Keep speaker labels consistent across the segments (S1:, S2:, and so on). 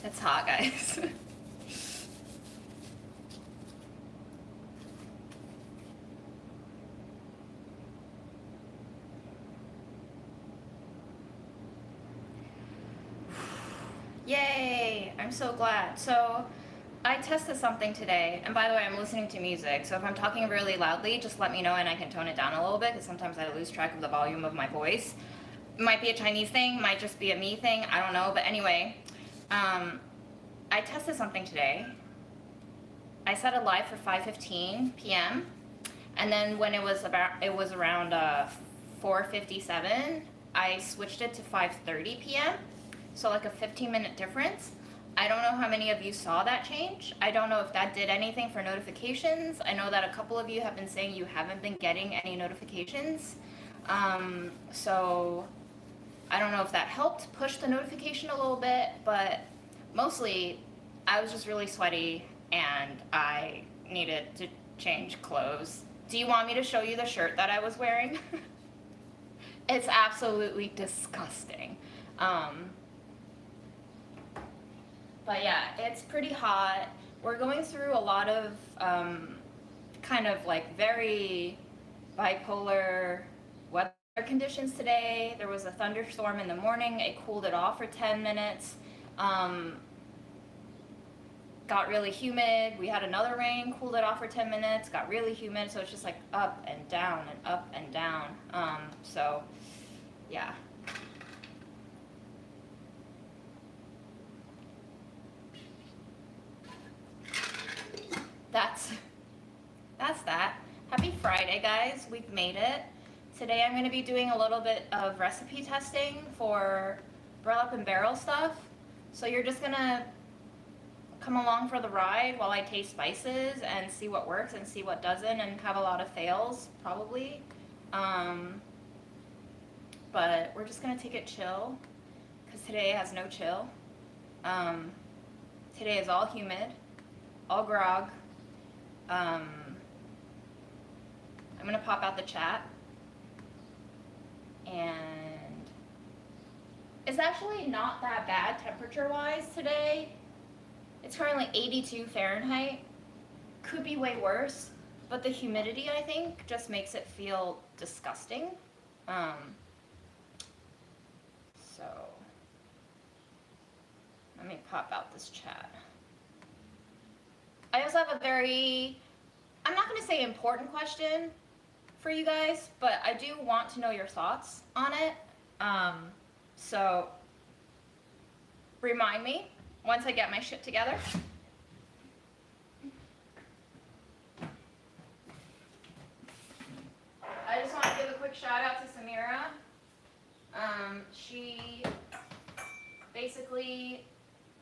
S1: It's hot, guys. Yay! I'm so glad. So, I tested something today, and by the way, I'm listening to music, so if I'm talking really loudly, just let me know and I can tone it down a little bit, because sometimes I lose track of the volume of my voice. It might be a Chinese thing, might just be a me thing, I don't know, but anyway, I tested something today. I set it live for 5:15 p.m., and then when it was around 4:57, I switched it to 5:30 p.m., so like a 15-minute difference. I don't know how many of you saw that change. I don't know if that did anything for notifications. I know that a couple of you have been saying you haven't been getting any notifications. So I don't know if that helped push the notification a little bit, but mostly I was just really sweaty and I needed to change clothes. Do you want me to show you the shirt that I was wearing? It's absolutely disgusting. But yeah, it's pretty hot. We're going through a lot of kind of like very bipolar weather conditions today. There was a thunderstorm in the morning. It cooled it off for 10 minutes. Got really humid. We had another rain, cooled it off for 10 minutes, got really humid. So it's just like up and down and up and down. So yeah. That's that. Happy Friday, guys. We've made it. Today I'm going to be doing a little bit of recipe testing for burlap and barrel stuff. So you're just going to come along for the ride while I taste spices and see what works and see what doesn't, and have a lot of fails, probably. But we're just going to take it chill, because today has no chill. Today is all humid, all grog. I'm gonna pop out the chat, and it's actually not that bad temperature-wise today. It's currently 82 Fahrenheit. Could be way worse, but the humidity, I think, just makes it feel disgusting. So let me pop out this chat. I also have a very, I'm not going to say important question for you guys, but I do want to know your thoughts on it. So remind me once I get my shit together. I just want to give a quick shout out to Samira. She basically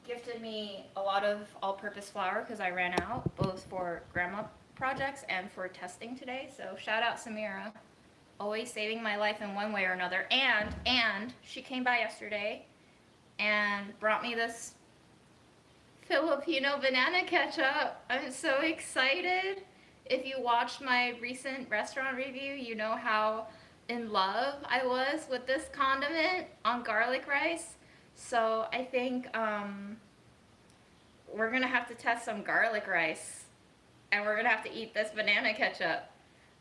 S1: gifted me a lot of all-purpose flour because I ran out, both for grandma projects and for testing today. So shout out Samira, always saving my life in one way or another. And she came by yesterday and brought me this Filipino banana ketchup. I'm so excited. If you watched my recent restaurant review, you know how in love I was with this condiment on garlic rice. So I think we're gonna have to test some garlic rice, and we're gonna have to eat this banana ketchup.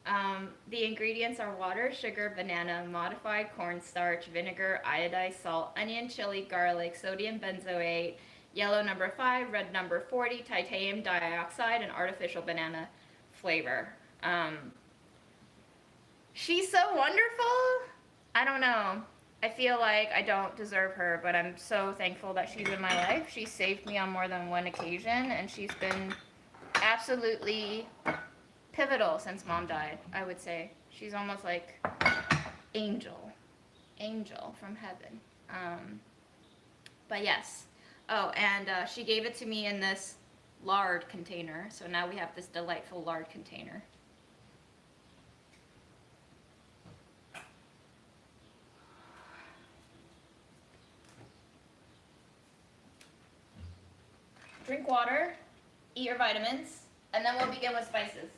S1: The ingredients are water, sugar, banana, modified cornstarch, vinegar, iodized salt, onion, chili, garlic, sodium benzoate, yellow number 5, red number 40, titanium dioxide, and artificial banana flavor. She's so wonderful. I don't know. I feel like I don't deserve her, but I'm so thankful that she's in my life. She saved me on more than one occasion, and she's been absolutely pivotal since Mom died, I would say. She's almost like angel from heaven. But yes. Oh, and she gave it to me in this lard container, so now we have this delightful lard container. Drink water, eat your vitamins, and then we'll begin with spices.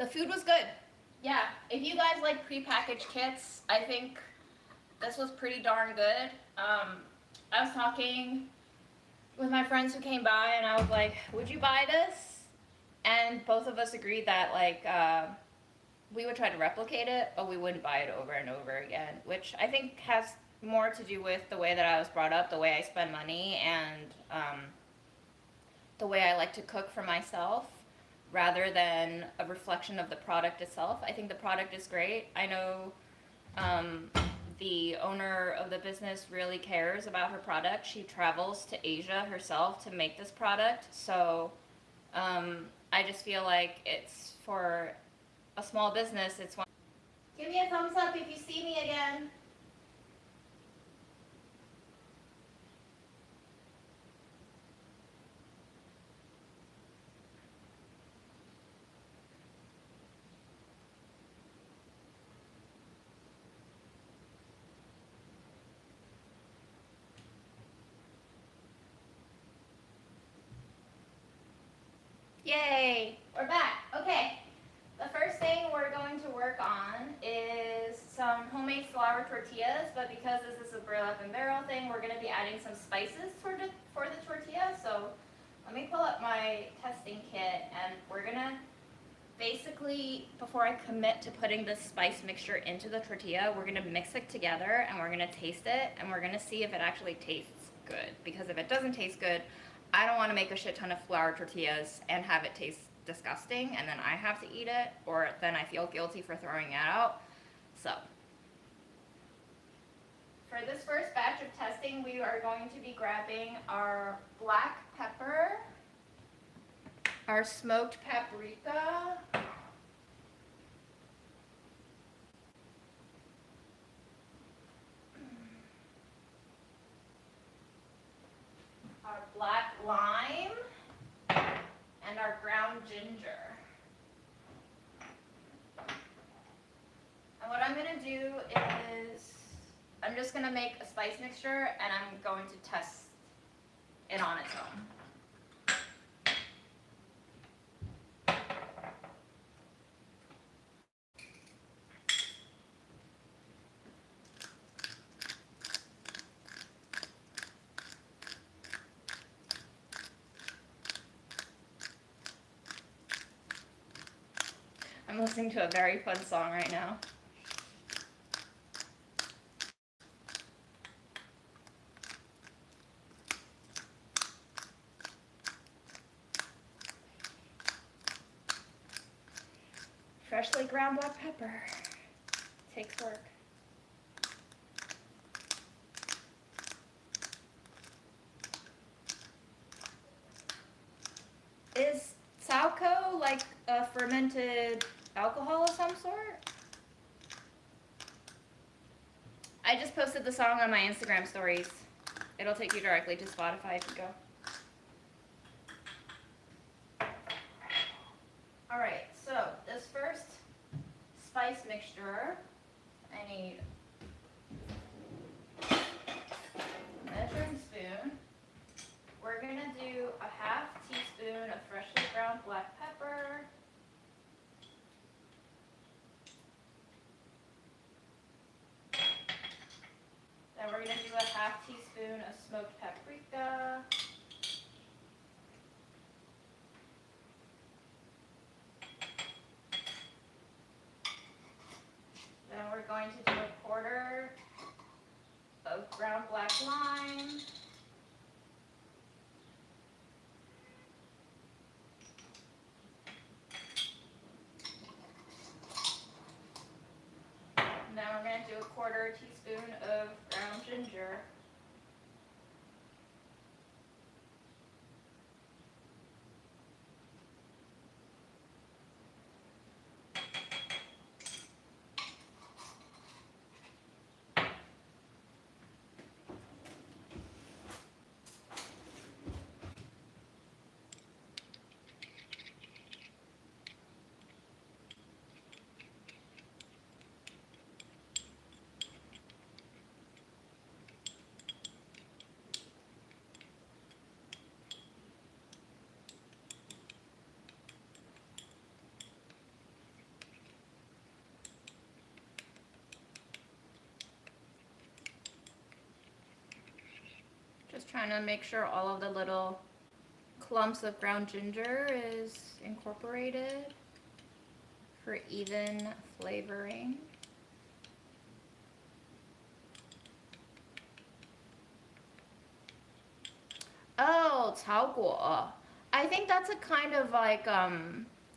S1: The food was good. Yeah, if you guys like prepackaged kits, I think this was pretty darn good. I was talking with my friends who came by, and I was like, "Would you buy this?" And both of us agreed that like we would try to replicate it, but we wouldn't buy it over and over again, which I think has more to do with the way that I was brought up, the way I spend money, and the way I like to cook for myself, rather than a reflection of the product itself. I think the product is great. I know the owner of the business really cares about her product. She travels to Asia herself to make this product, so I just feel like it's for a small business. It's one. Give me a thumbs up if you see me again. Yay, we're back. Okay, the first thing we're going to work on is some homemade flour tortillas, but because this is a burlap and barrel thing, we're going to be adding some spices for the tortilla. So let me pull up my testing kit, and we're going to basically, before I commit to putting this spice mixture into the tortilla, we're going to mix it together, and we're going to taste it, and we're going to see if it actually tastes good. Because if it doesn't taste good, I don't want to make a shit ton of flour tortillas and have it taste disgusting, and then I have to eat it, or then I feel guilty for throwing it out. So, for this first batch of testing, we are going to be grabbing our black pepper, our smoked paprika, our black lime, and our ground ginger. And what I'm going to do is, I'm just going to make a spice mixture, and I'm going to test it on its own. I'm listening to a very fun song right now. Freshly ground black pepper. Takes work. Is Sauco like a fermented alcohol of some sort? I just posted the song on my Instagram stories. It'll take you directly to Spotify if you go. Alright, so this first spice mixture, I need a measuring spoon. We're going to do a half teaspoon of freshly ground black pepper. Then we're going to do a half teaspoon of smoked paprika. Then we're going to do a quarter of ground black lime. And then we're going to do a quarter teaspoon of ground ginger. trying to make sure all of the little clumps of ground ginger is incorporated for even flavoring. Oh, 草果. I think that's a kind of like,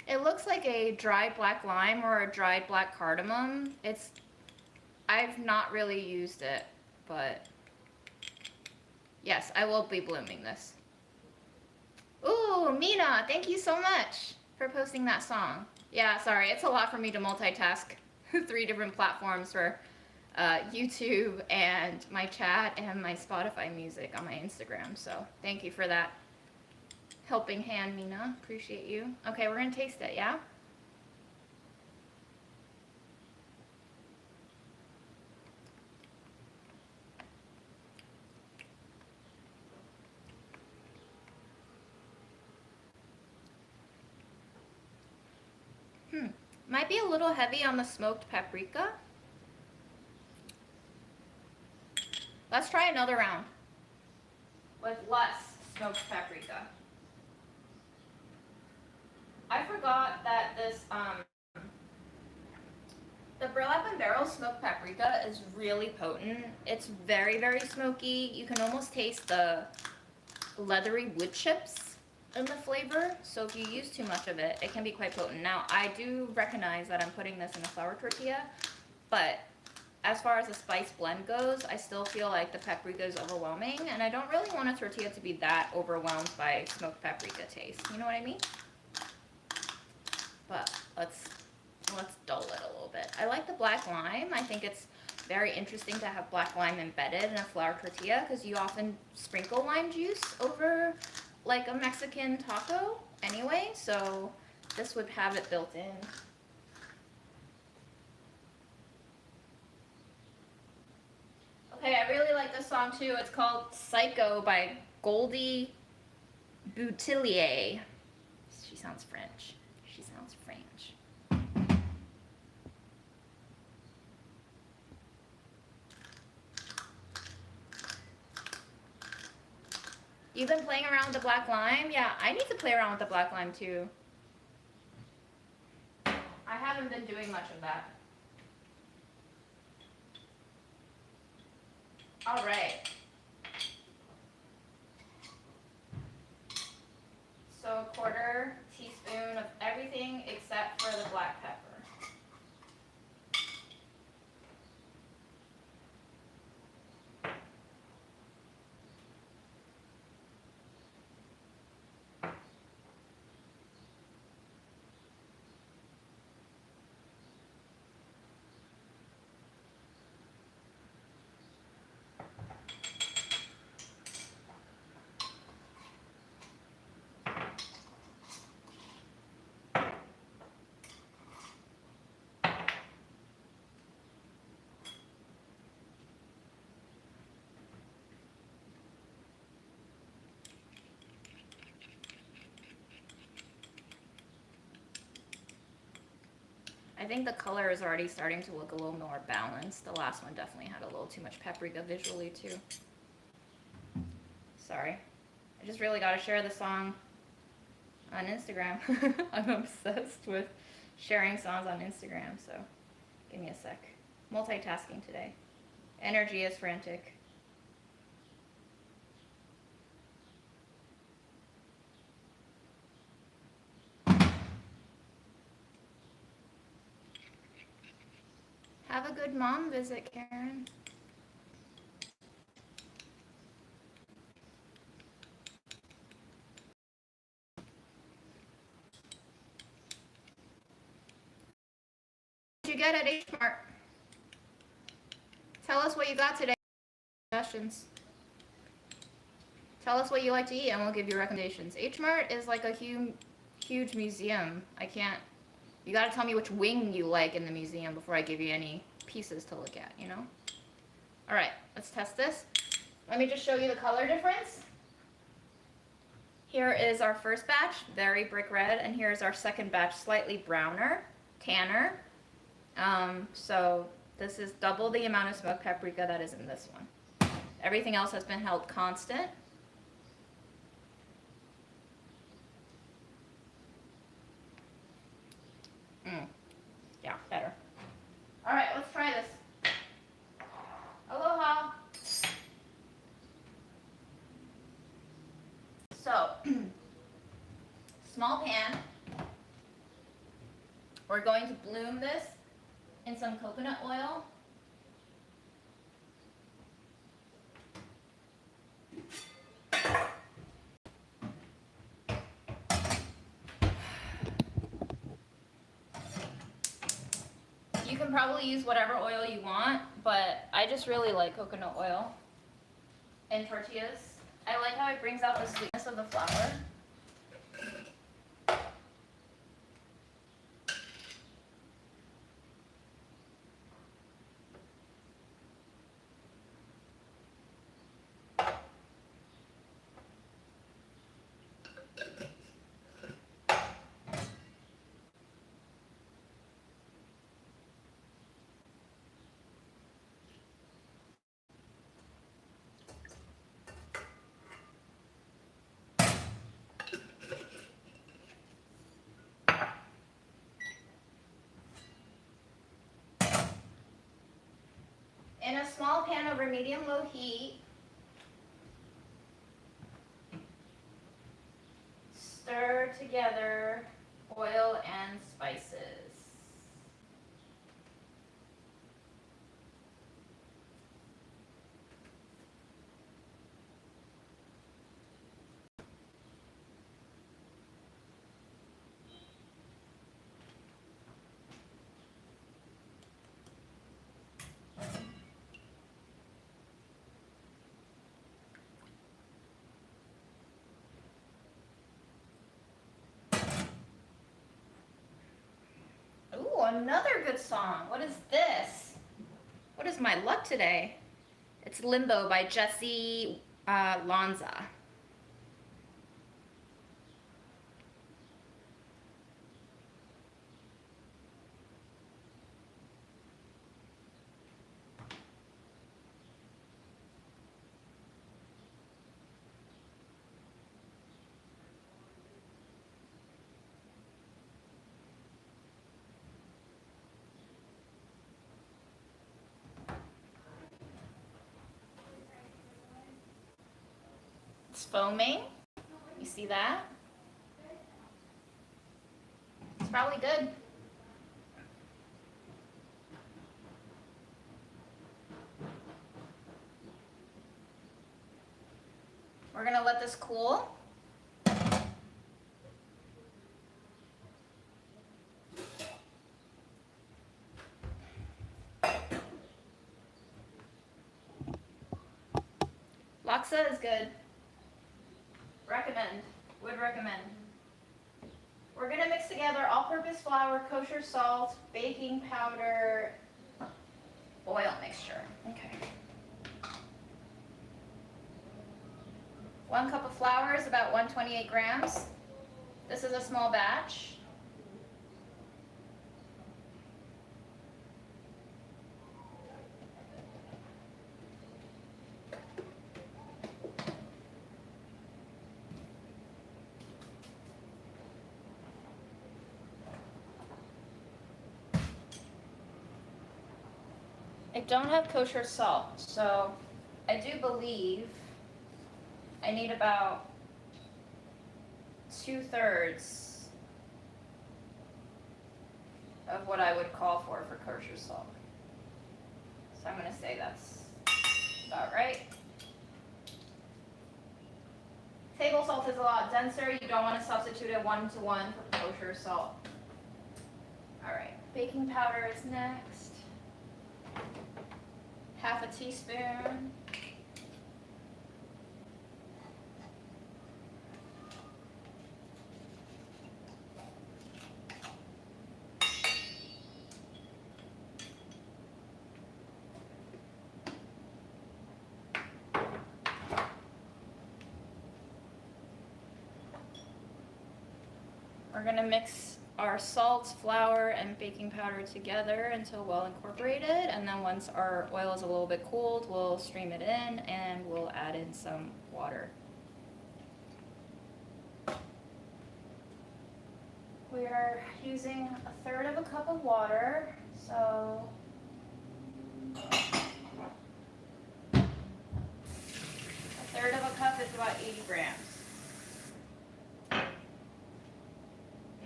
S1: it looks like a dried black lime or a dried black cardamom. I've not really used it, but yes, I will be blooming this. Ooh, Mina, thank you so much for posting that song. Yeah, sorry, it's a lot for me to multitask 3 different platforms for YouTube and my chat and my Spotify music on my Instagram. So thank you for that helping hand, Mina. Appreciate you. Okay, we're gonna taste it, yeah? Might be a little heavy on the smoked paprika. Let's try another round with less smoked paprika. I forgot that this, the Burlap and Barrel smoked paprika is really potent. It's very, very smoky. You can almost taste the leathery wood chips in the flavor. So if you use too much of it, it can be quite potent. Now, I do recognize that I'm putting this in a flour tortilla, but as far as the spice blend goes, I still feel like the paprika is overwhelming, and I don't really want a tortilla to be that overwhelmed by smoked paprika taste. You know what I mean? But let's dull it a little bit. I like the black lime. I think it's very interesting to have black lime embedded in a flour tortilla because you often sprinkle lime juice over like a Mexican taco anyway, so this would have it built in. Okay, I really like this song too. It's called Psycho by Goldie Boutillier. She sounds French. She sounds French. You've been playing around with the black lime? Yeah, I need to play around with the black lime too. I haven't been doing much of that. All right. So a 1/4 teaspoon of everything except for the black pepper. I think the color is already starting to look a little more balanced. The last one definitely had a little too much paprika visually too. Sorry. I just really got to share the song on Instagram. I'm obsessed with sharing songs on Instagram, so give me a sec. Multitasking today. Energy is frantic. Have a good mom visit, Karen. What did you get at H Mart? Tell us what you got today. Suggestions. Tell us what you like to eat and we'll give you recommendations. H Mart is like a huge museum. You gotta tell me which wing you like in the museum before I give you any pieces to look at, you know? All right, let's test this. Let me just show you the color difference. Here is our first batch, very brick red, and here's our second batch, slightly browner, tanner. So this is double the amount of smoked paprika that is in this one. Everything else has been held constant. small pan. We're going to bloom this in some coconut oil. You can probably use whatever oil you want, but I just really like coconut oil in tortillas. I like how it brings out the sweetness of the flour. In a small pan over medium-low heat, stir together oil and spices. Ooh, another good song. What is this? What is my luck today? It's Limbo by Jesse Lanza. It's foaming. You see that? It's probably good. We're gonna let this cool. Laksa is good. Recommend. Would recommend. We're gonna mix together all-purpose flour, kosher salt, baking powder, oil mixture. Okay. 1 cup of flour is about 128 grams. This is a small batch. I don't have kosher salt, so I do believe I need about 2/3 of what I would call for kosher salt. So I'm going to say that's about right. Table salt is a lot denser. You don't want to substitute it 1-to-1 for kosher salt. All right, baking powder is next. 1/2 teaspoon. We're going to mix our salt, flour, and baking powder together until well incorporated, and then once our oil is a little bit cooled, we'll stream it in and we'll add in some water. We're using 1/3 cup of water, so 1/3 cup is about 80 grams.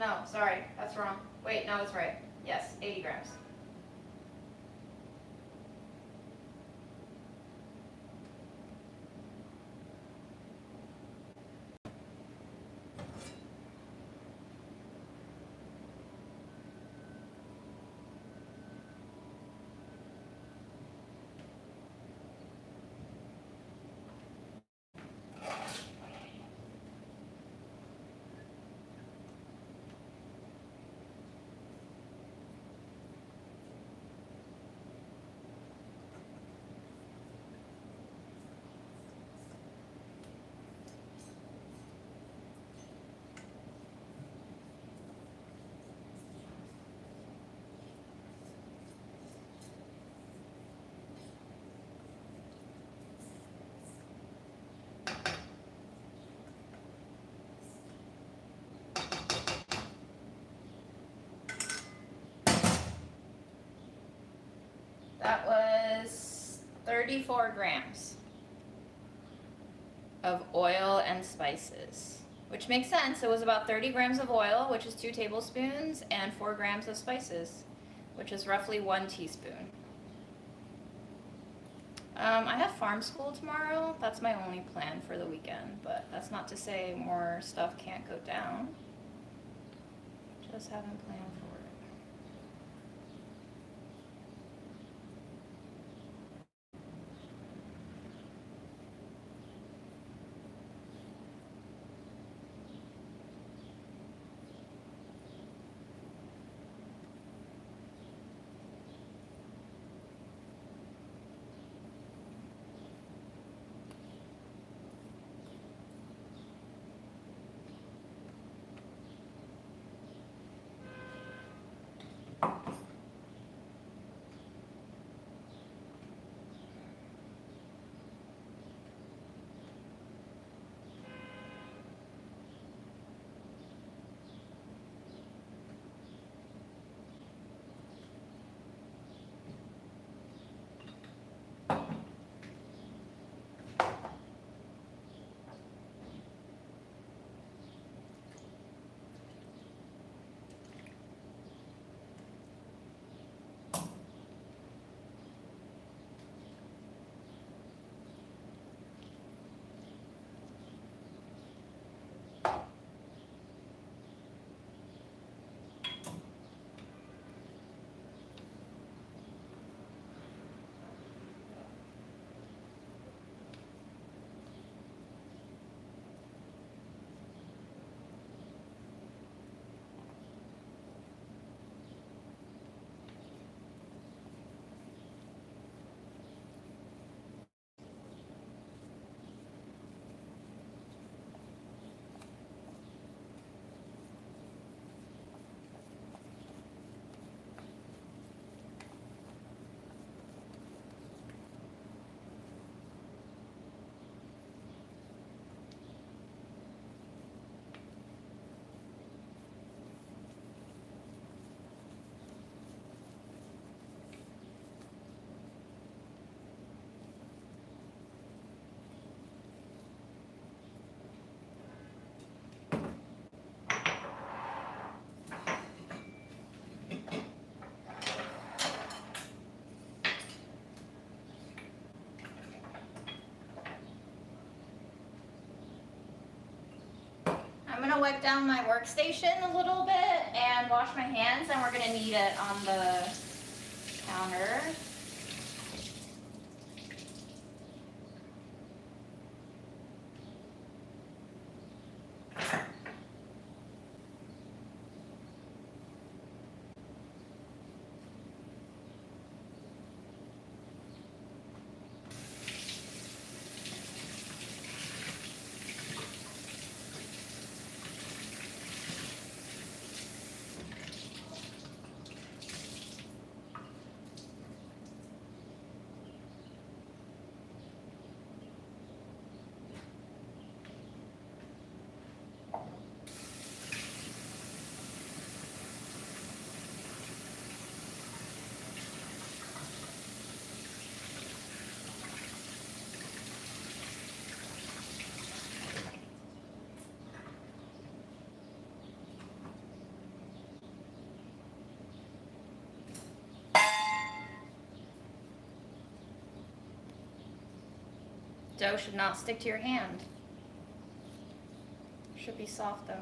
S1: No, sorry, that's wrong. Wait, no, it's right. Yes, 80 grams. That was 34 grams of oil and spices, which makes sense. It was about 30 grams of oil, which is 2 tablespoons, and 4 grams of spices, which is roughly 1 teaspoon. I have farm school tomorrow. That's my only plan for the weekend, but that's not to say more stuff can't go down. Just haven't planned for it. I'm gonna wipe down my workstation a little bit and wash my hands, and we're gonna need it on the counter. Dough should not stick to your hand. Should be soft though.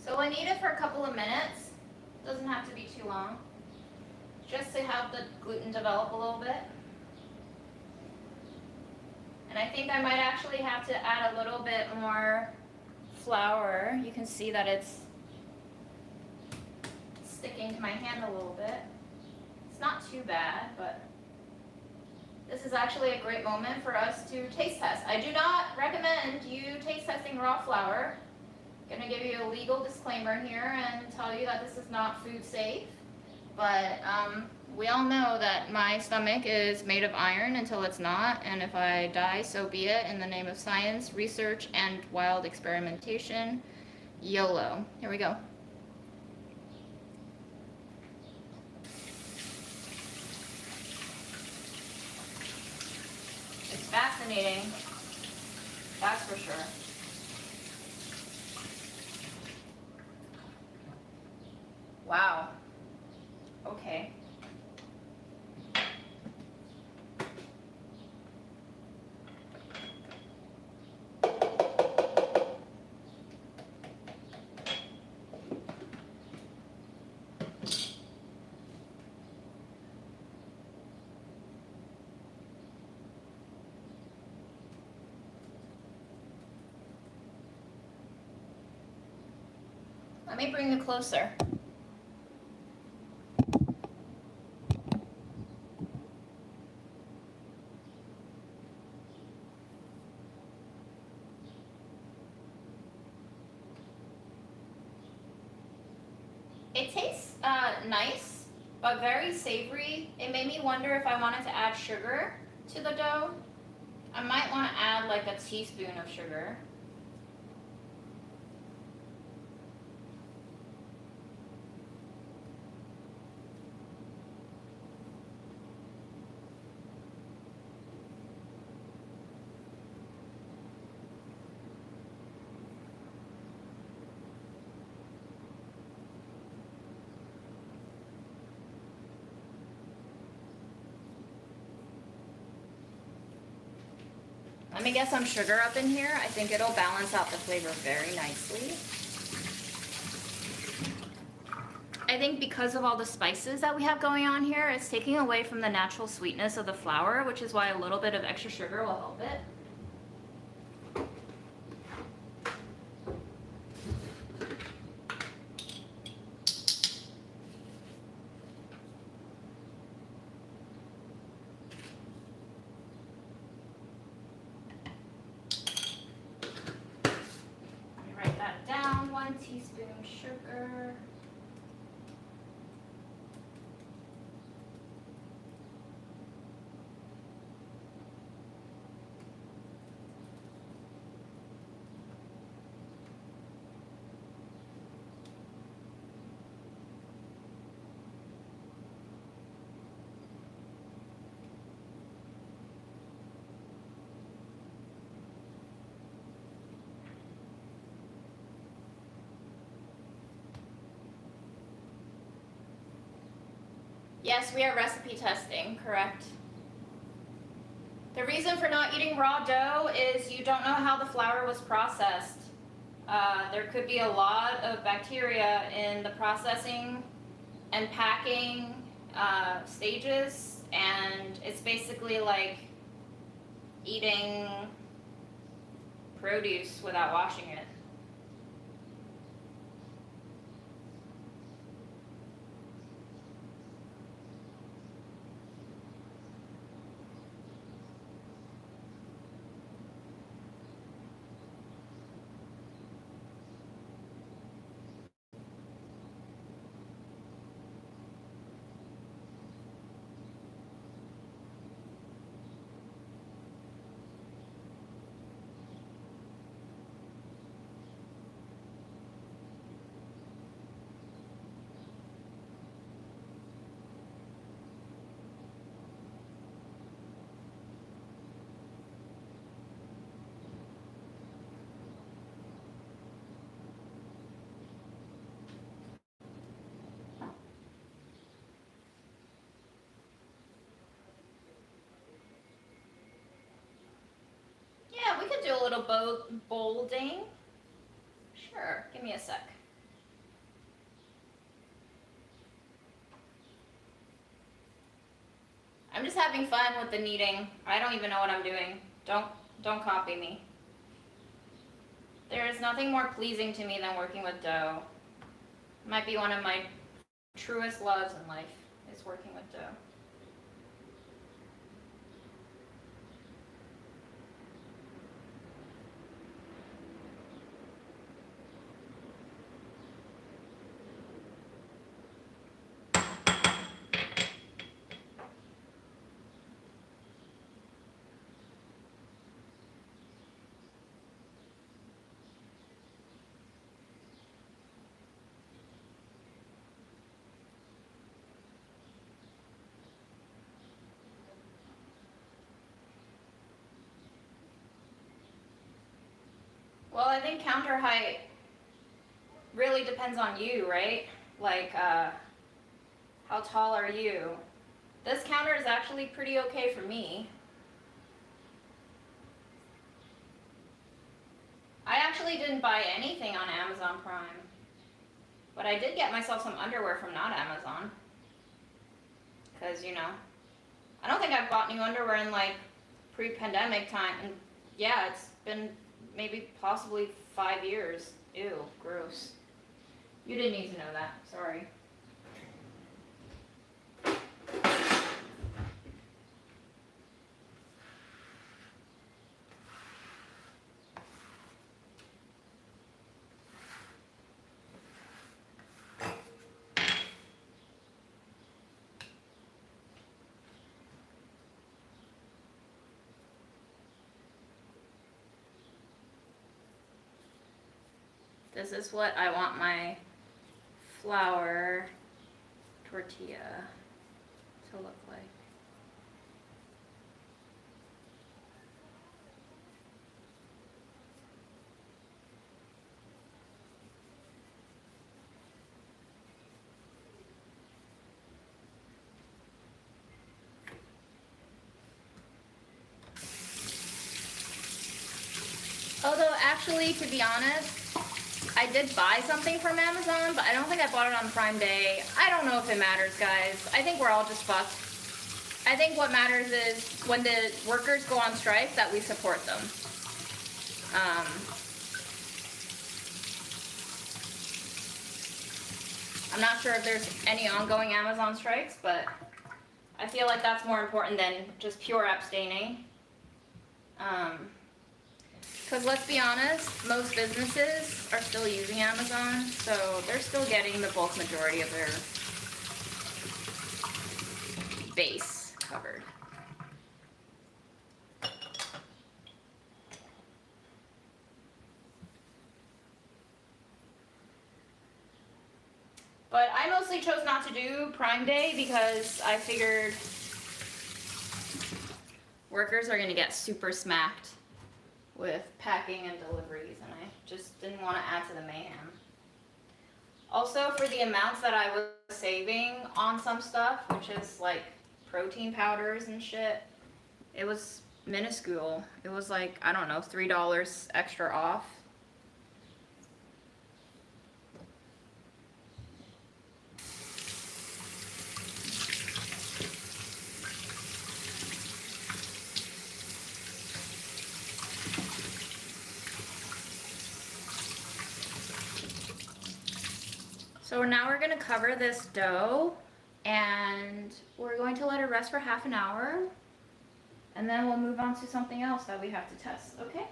S1: So I knead it for a couple of minutes. Doesn't have to be too long. Just to have the gluten develop a little bit. And I think I might actually have to add a little bit more flour. You can see that it's sticking to my hand a little bit. It's not too bad, but this is actually a great moment for us to taste test. I do not recommend you taste testing raw flour. I'm going to give you a legal disclaimer here and tell you that this is not food safe. But we all know that my stomach is made of iron until it's not, and if I die, so be it, in the name of science, research, and wild experimentation. YOLO. Here we go. It's fascinating, that's for sure. Wow. Okay. Let me bring you closer. It tastes nice, but very savory. It made me wonder if I wanted to add sugar to the dough. I might want to add like a teaspoon of sugar. Let me get some sugar up in here. I think it'll balance out the flavor very nicely. I think because of all the spices that we have going on here, it's taking away from the natural sweetness of the flour, which is why a little bit of extra sugar will help it. Write that down, 1 teaspoon sugar. Yes, we are recipe testing, correct. The reason for not eating raw dough is you don't know how the flour was processed. There could be a lot of bacteria in the processing and packing stages, and it's basically like eating produce without washing it. bolding? Sure, give me a sec. I'm just having fun with the kneading. I don't even know what I'm doing. Don't copy me. There is nothing more pleasing to me than working with dough. It might be one of my truest loves in life, is working with dough. Well, I think counter height really depends on you, right? Like, how tall are you? This counter is actually pretty okay for me. I actually didn't buy anything on Amazon Prime, but I did get myself some underwear from not Amazon. Because, you know, I don't think I've bought new underwear in like pre-pandemic time. And yeah, it's been maybe possibly 5 years. Ew, gross. You didn't need to know that, sorry. This is what I want my flour tortilla to look like. Although actually, to be honest, I did buy something from Amazon, but I don't think I bought it on Prime Day. I don't know if it matters, guys. I think we're all just fucked. I think what matters is when the workers go on strike that we support them. I'm not sure if there's any ongoing Amazon strikes, but I feel like that's more important than just pure abstaining. Because let's be honest, most businesses are still using Amazon, so they're still getting the bulk majority of their base covered. But I mostly chose not to do Prime Day because I figured workers are gonna get super smacked with packing and deliveries, and I just didn't want to add to the mayhem. Also, for the amounts that I was saving on some stuff, which is like protein powders and shit, it was minuscule. It was like, I don't know, $3 extra off. So now we're going to cover this dough and we're going to let it rest for half an hour, and then we'll move on to something else that we have to test, okay?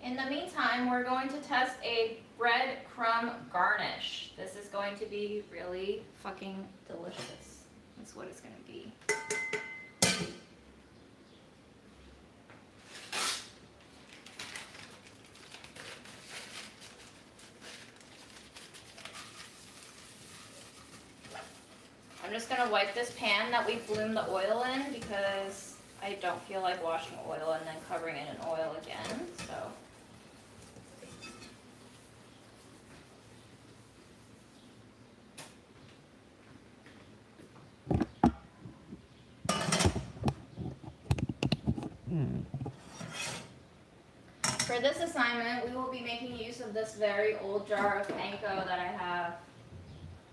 S1: In the meantime, we're going to test a breadcrumb garnish. This is going to be really fucking delicious. is what it's gonna be. I'm just gonna wipe this pan that we bloomed the oil in because I don't feel like washing oil and then covering it in oil again, so. For this assignment, we will be making use of this very old jar of panko that I have.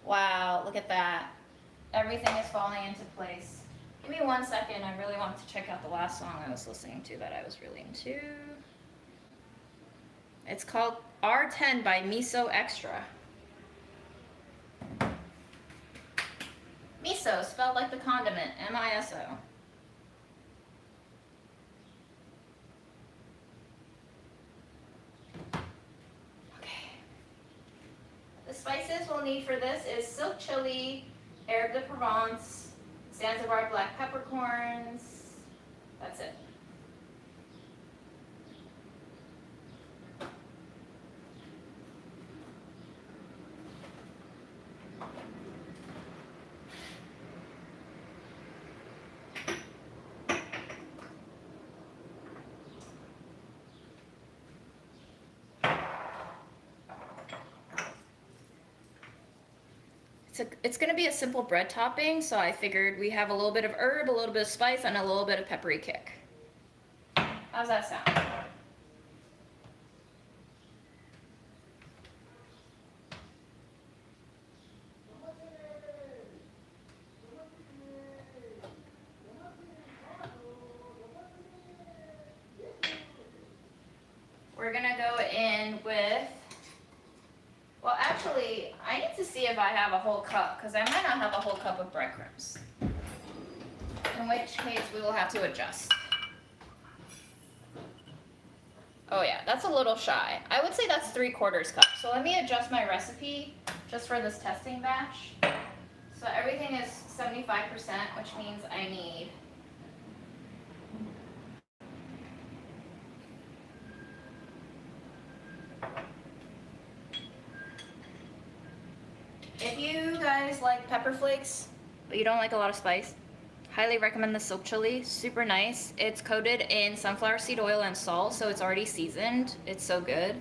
S1: Wow, look at that. Everything is falling into place. Give me 1 second, I really want to check out the last song I was listening to that I was really into. It's called R10 by Miso Extra. Miso, spelled like the condiment, M-I-S-O. The spices we'll need for this is silk chili, herb de Provence, Zanzibar black peppercorns. That's it. It's going to be a simple bread topping, so I figured we have a little bit of herb, a little bit of spice, and a little bit of peppery kick. How's that sound? We're going to go in with, well, actually, I need to see if I have a whole cup, because I might not have a whole cup of breadcrumbs. In which case, we will have to adjust. Oh yeah, that's a little shy. I would say that's 3/4 cup. So let me adjust my recipe just for this testing batch. So everything is 75%, which means I need if you guys like pepper flakes, but you don't like a lot of spice, highly recommend the silk chili. Super nice. It's coated in sunflower seed oil and salt, so it's already seasoned. It's so good.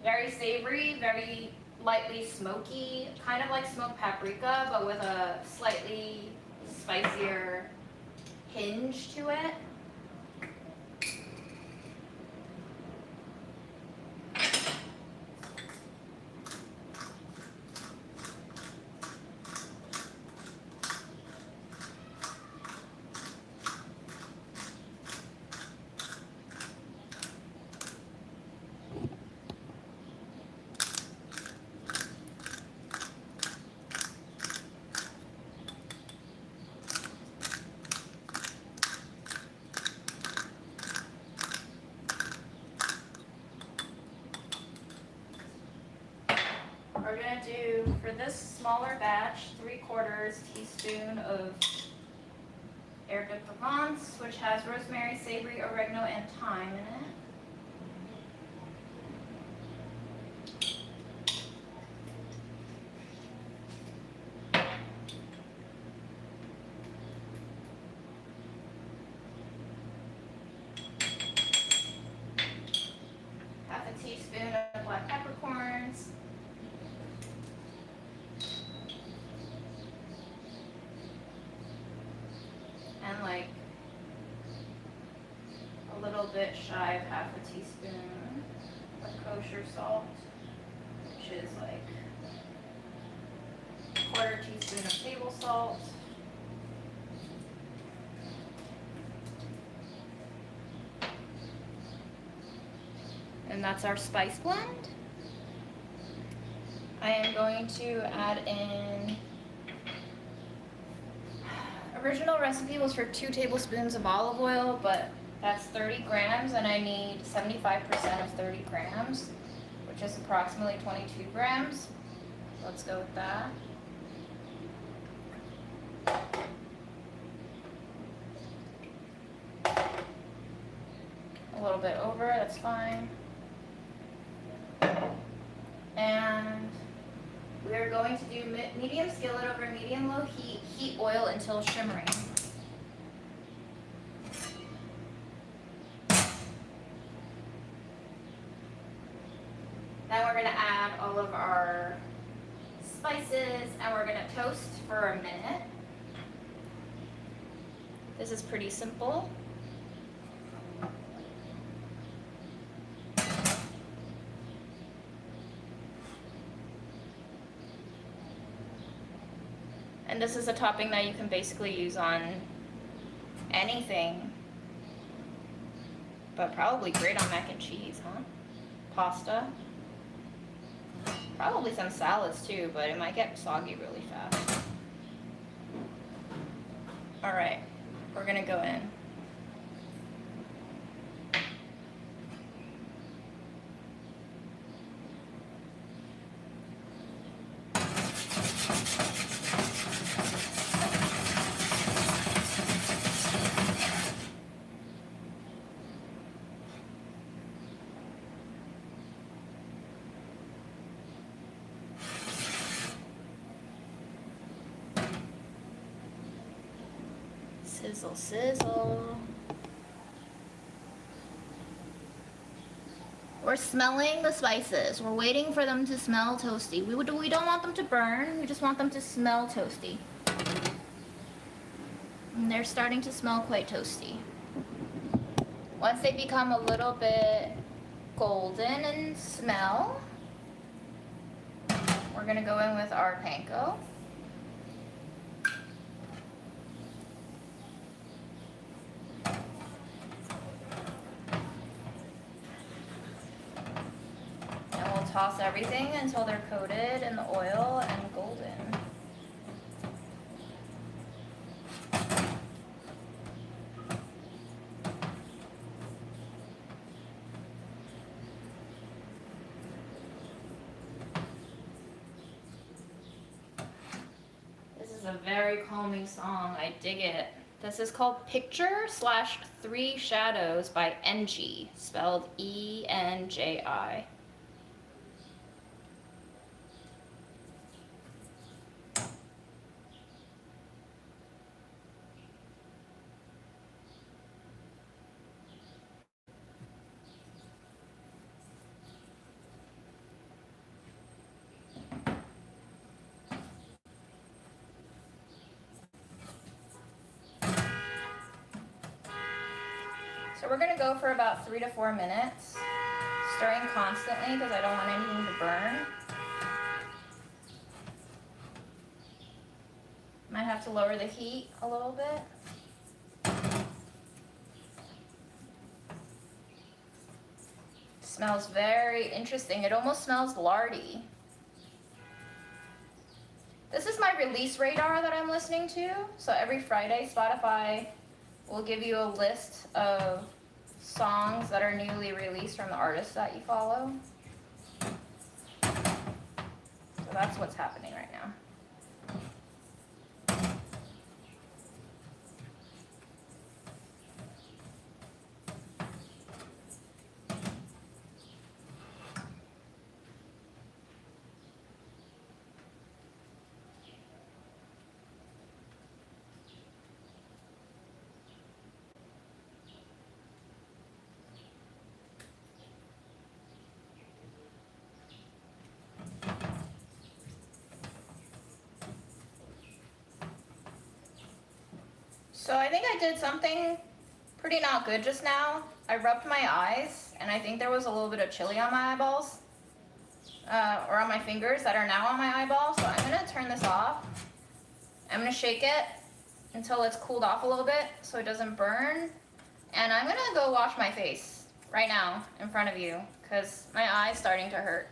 S1: Very savory, very lightly smoky, kind of like smoked paprika, but with a slightly spicier hinge to it. We're going to do, for this smaller batch, 3/4 teaspoon of herb de Provence, which has rosemary, savory, oregano, and thyme in it. Half a teaspoon of black peppercorns. And like a little bit shy of half a teaspoon of kosher salt, which is like 1/4 teaspoon of table salt. And that's our spice blend. I am going to add in, original recipe was for 2 tablespoons of olive oil, but that's 30 grams and I need 75% of 30 grams, which is approximately 22 grams. Let's go with that. little bit over, that's fine. And we're going to do medium skillet over medium low heat, heat oil until shimmering. Then we're going to add all of our spices and we're going to toast for a minute. This is pretty simple. And this is a topping that you can basically use on anything, but probably great on mac and cheese, huh? Pasta. Probably some salads too, but it might get soggy really fast. All right, we're gonna go in. Sizzle, sizzle. We're smelling the spices. We're waiting for them to smell toasty. We don't want them to burn. We just want them to smell toasty. And they're starting to smell quite toasty. Once they become a little bit golden in smell, we're gonna go in with our panko. Toss everything until they're coated in the oil and golden. This is a very calming song. I dig it. This is called Picture/Three Shadows by Enji, spelled E-N-J-I. So we're gonna go for about 3 to 4 minutes, stirring constantly because I don't want anything to burn. Might have to lower the heat a little bit. Smells very interesting. It almost smells lardy. This is my release radar that I'm listening to. So every Friday, Spotify will give you a list of songs that are newly released from the artists that you follow. So that's what's happening right now. So I think I did something pretty not good just now. I rubbed my eyes, and I think there was a little bit of chili on my eyeballs, or on my fingers that are now on my eyeballs. So I'm gonna turn this off. I'm gonna shake it until it's cooled off a little bit so it doesn't burn. And I'm gonna go wash my face right now in front of you because my eye's starting to hurt.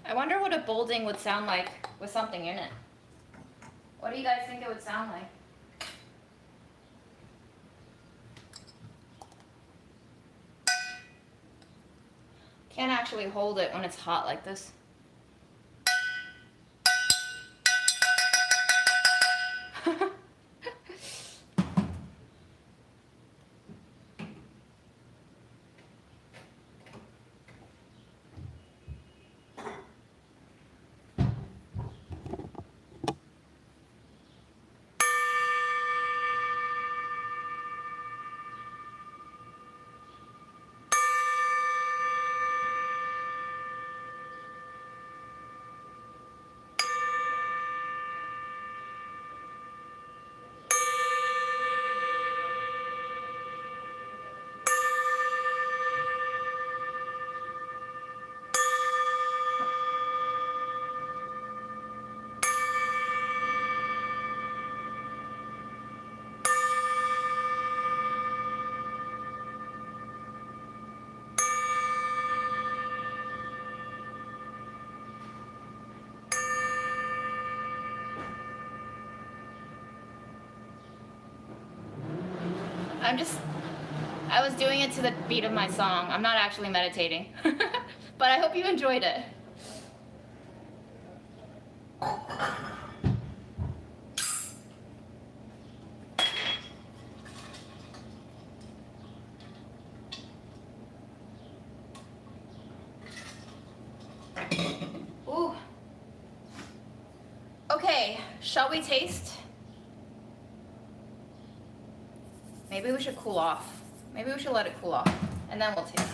S1: I wonder what a building would sound like with something in it. What do you guys think it would sound like? Can't actually hold it when it's hot like this. I was doing it to the beat of my song. I'm not actually meditating. But I hope you enjoyed it. Ooh. Okay, shall we taste? Maybe we should cool off. Maybe we should let it cool off, and then we'll taste.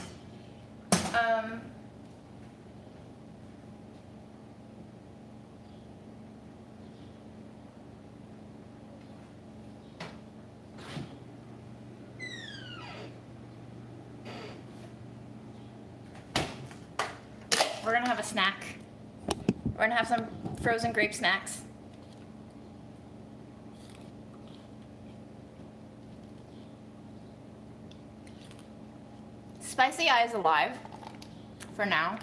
S1: We're gonna have a snack. We're gonna have some frozen grape snacks. Spicy Eye is alive for now.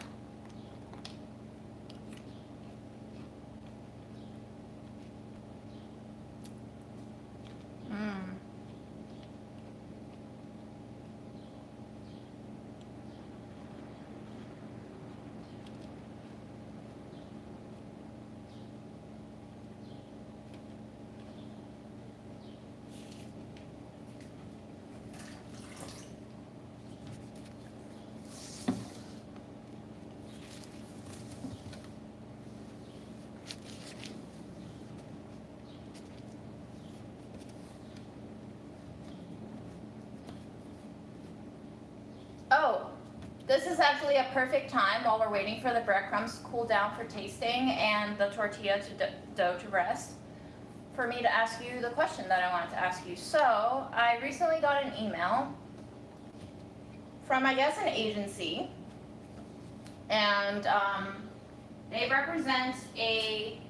S1: Oh, this is actually a perfect time while we're waiting for the breadcrumbs to cool down for tasting and the tortilla dough to rest for me to ask you the question that I wanted to ask you. So I recently got an email from, I guess, an agency, and they represent a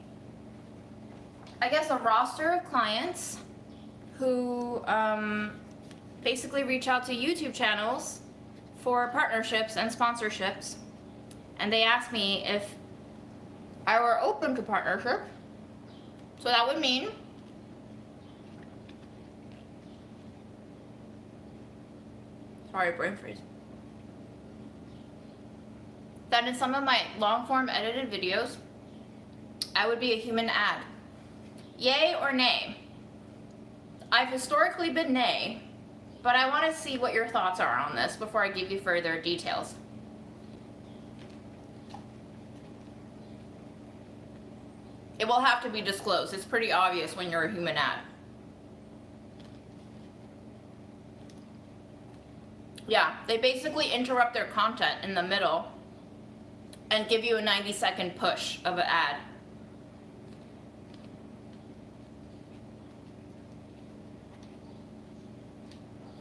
S1: roster of clients who basically reach out to YouTube channels for partnerships and sponsorships, and they asked me if I were open to partnership. So that would mean brain freeze. That in some of my long form edited videos, I would be a human ad. Yay or nay? I've historically been nay, but I want to see what your thoughts are on this before I give you further details. It will have to be disclosed. It's pretty obvious when you're a human ad. Yeah, they basically interrupt their content in the middle and give you a 90-second push of an ad.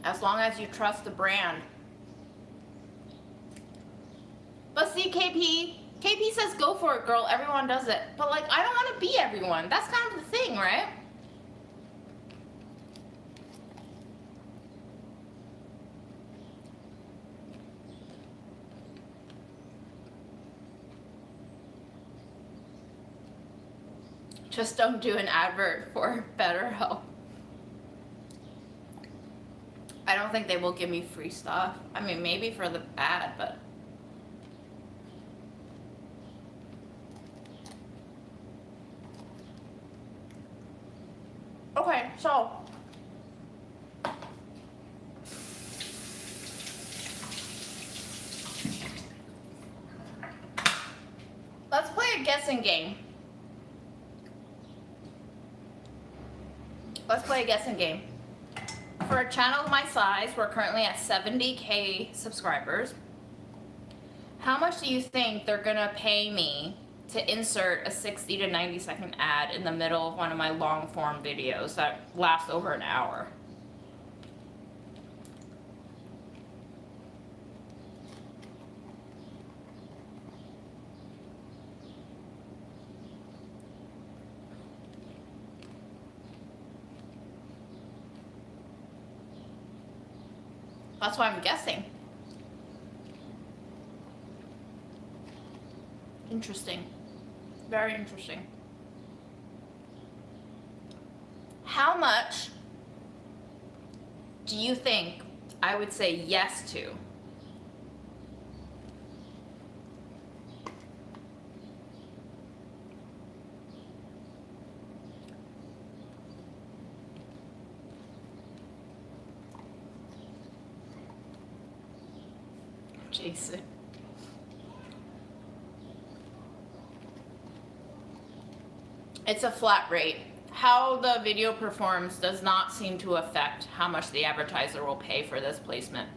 S1: As long as you trust the brand. But see, KP says go for it, girl. Everyone does it. But like, I don't want to be everyone. That's kind of the thing, right? Just don't do an advert for BetterHelp. I don't think they will give me free stuff. I mean, maybe for the ad, but... Okay, so... let's play a guessing game. Let's play a guessing game. For a channel my size, we're currently at 70K subscribers. How much do you think they're gonna pay me to insert a 60 to 90 second ad in the middle of one of my long form videos that last over an hour? That's why I'm guessing. Interesting. Very interesting. How much do you think I would say yes to? Jason. It's a flat rate. How the video performs does not seem to affect how much the advertiser will pay for this placement.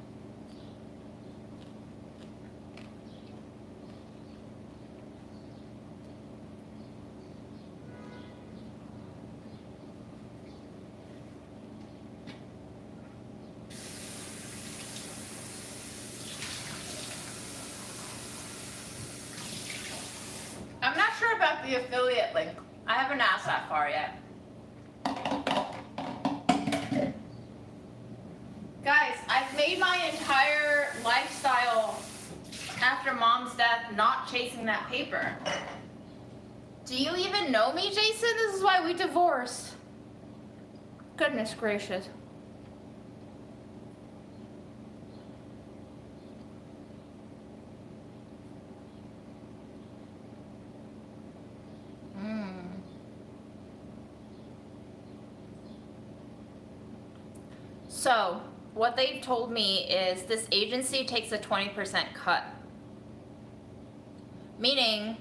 S1: I'm not sure about the affiliate link. I haven't asked that far yet. Guys, I've made my entire lifestyle after Mom's death not chasing that paper. Do you even know me, Jason? This is why we divorced. Goodness gracious. So, what they've told me is this agency takes a 20% cut. Meaning,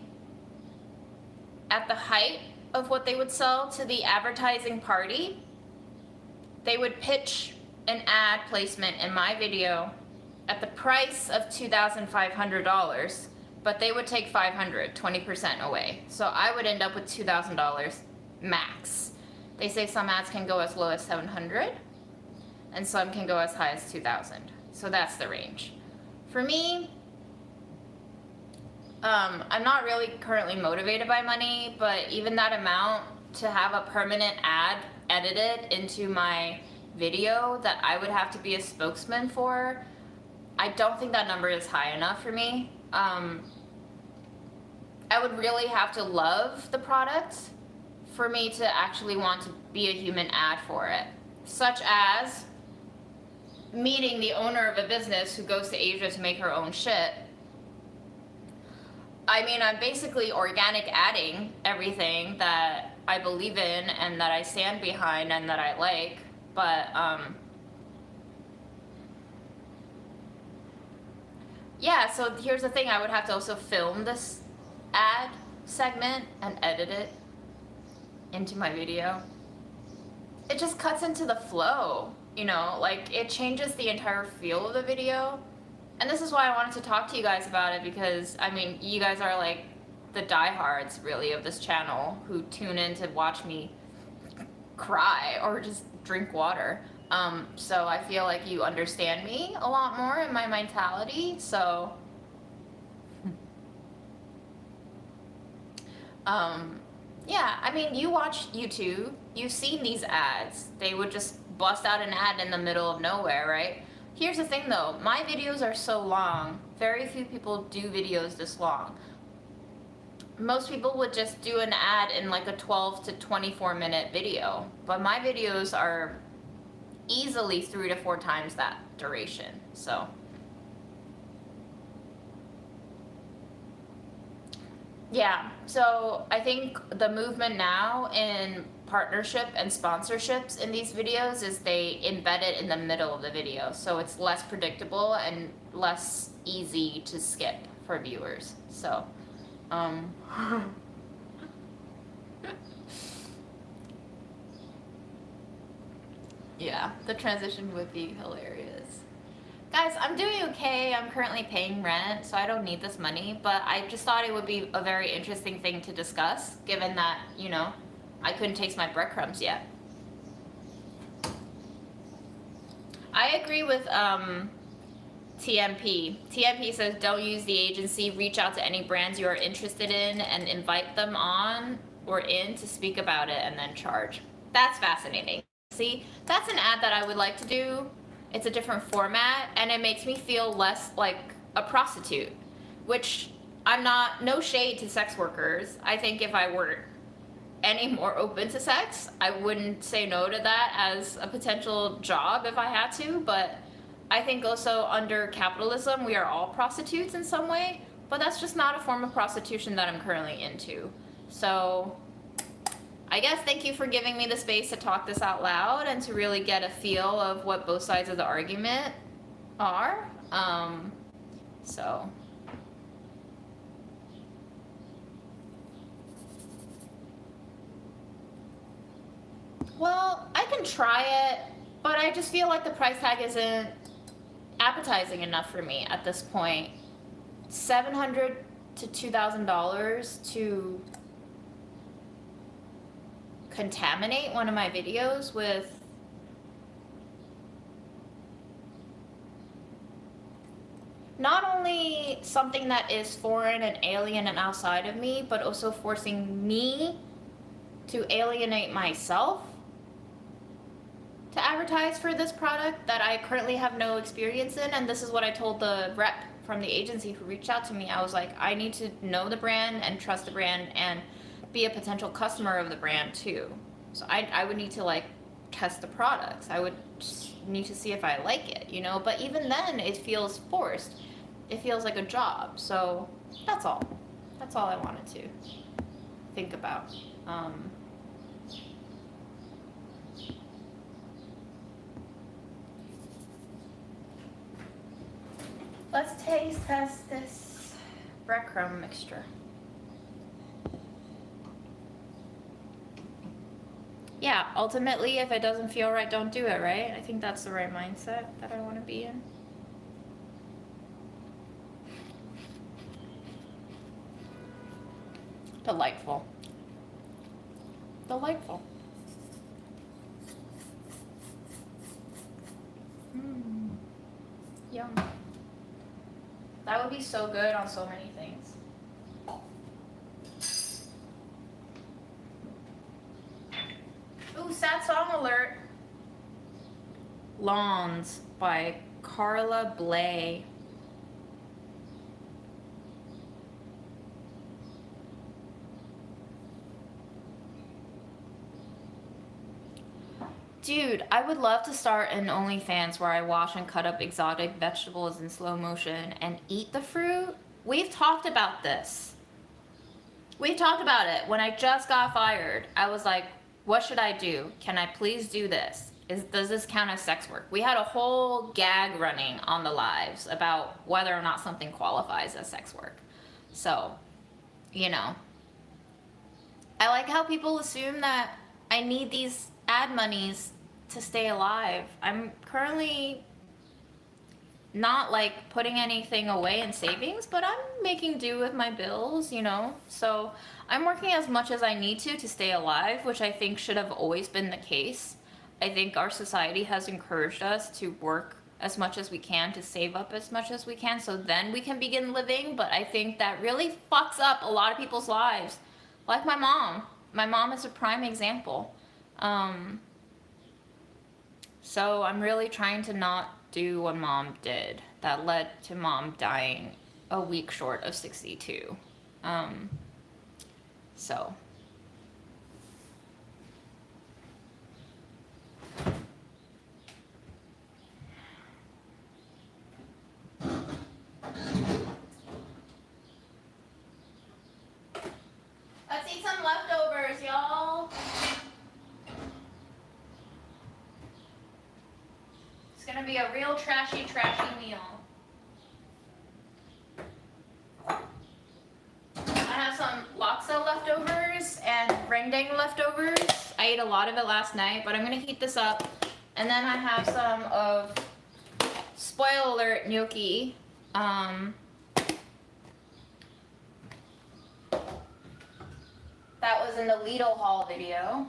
S1: at the height of what they would sell to the advertising party, they would pitch an ad placement in my video at the price of $2,500, but they would take $500, 20% away. So I would end up with $2,000 max. They say some ads can go as low as $700. And some can go as high as $2,000. So that's the range. For me, I'm not really currently motivated by money, but even that amount to have a permanent ad edited into my video that I would have to be a spokesman for, I don't think that number is high enough for me. I would really have to love the product for me to actually want to be a human ad for it. Such as meeting the owner of a business who goes to Asia to make her own shit. I mean, I'm basically organic adding everything that I believe in and that I stand behind and that I like, but yeah, so here's the thing, I would have to also film this ad segment and edit it into my video. It just cuts into the flow. You know, like, it changes the entire feel of the video. And this is why I wanted to talk to you guys about it, because, I mean, you guys are, like, the diehards, really, of this channel who tune in to watch me cry or just drink water. So I feel like you understand me a lot more in my mentality, so... yeah, I mean, you watch YouTube, you've seen these ads. They would just bust out an ad in the middle of nowhere, right? Here's the thing though, my videos are so long. Very few people do videos this long. most people would just do an ad in like a 12 to 24 minute video, but my videos are easily 3 to 4 times that duration. So yeah, so I think the movement now in partnership and sponsorships in these videos is they embed it in the middle of the video, so it's less predictable and less easy to skip for viewers. So yeah, the transition would be hilarious. Guys, I'm doing okay. I'm currently paying rent, so I don't need this money, but I just thought it would be a very interesting thing to discuss, given that, you know, I couldn't taste my breadcrumbs yet. I agree with TMP. TMP says don't use the agency, reach out to any brands you are interested in and invite them on or in to speak about it and then charge. That's fascinating. See, that's an ad that I would like to do. It's a different format and it makes me feel less like a prostitute, which I'm not, no shade to sex workers. I think if I were any more open to sex, I wouldn't say no to that as a potential job if I had to, but I think also under capitalism we are all prostitutes in some way, but that's just not a form of prostitution that I'm currently into. So I guess thank you for giving me the space to talk this out loud and to really get a feel of what both sides of the argument are. So well, I can try it, but I just feel like the price tag isn't appetizing enough for me at this point. $700 to $2,000 to contaminate one of my videos with not only something that is foreign and alien and outside of me, but also forcing me to alienate myself to advertise for this product that I currently have no experience in. And this is what I told the rep from the agency who reached out to me. I was like, I need to know the brand and trust the brand and be a potential customer of the brand too. So I would need to like test the products. I would need to see if I like it, you know, but even then it feels forced. It feels like a job. So that's all I wanted to think about. Let's taste test this breadcrumb mixture. Yeah, ultimately, if it doesn't feel right, don't do it, right? I think that's the right mindset that I want to be in. Delightful. Delightful. Yum. That would be so good on so many things. Ooh, sad song alert. Lawns by Carla Bley. Dude, I would love to start an OnlyFans where I wash and cut up exotic vegetables in slow motion and eat the fruit. We've talked about this. We talked about it. When I just got fired, I was like, what should I do? Can I please do this? Does this count as sex work? We had a whole gag running on the lives about whether or not something qualifies as sex work. So, you know, I like how people assume that I need these ad monies to stay alive. I'm currently not like putting anything away in savings, but I'm making do with my bills, you know? So I'm working as much as I need to stay alive, which I think should have always been the case. I think our society has encouraged us to work as much as we can, to save up as much as we can, so then we can begin living. But I think that really fucks up a lot of people's lives. Like my mom. My mom is a prime example. So I'm really trying to not do what mom did. That led to mom dying a week short of 62. So. Let's eat some leftovers, y'all. It's gonna be a real trashy meal. I have some laksa leftovers and rendang leftovers. I ate a lot of it last night, but I'm gonna heat this up. And then I have some of, spoil alert, gnocchi. That was in the Lidl haul video.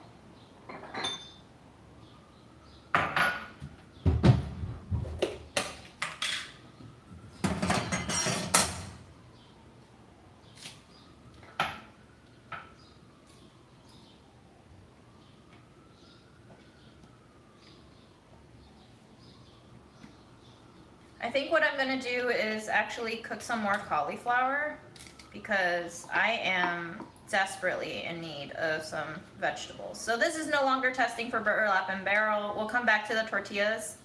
S1: I think what I'm gonna do is actually cook some more cauliflower because I am desperately in need of some vegetables. So this is no longer testing for burlap and barrel. We'll come back to the tortillas.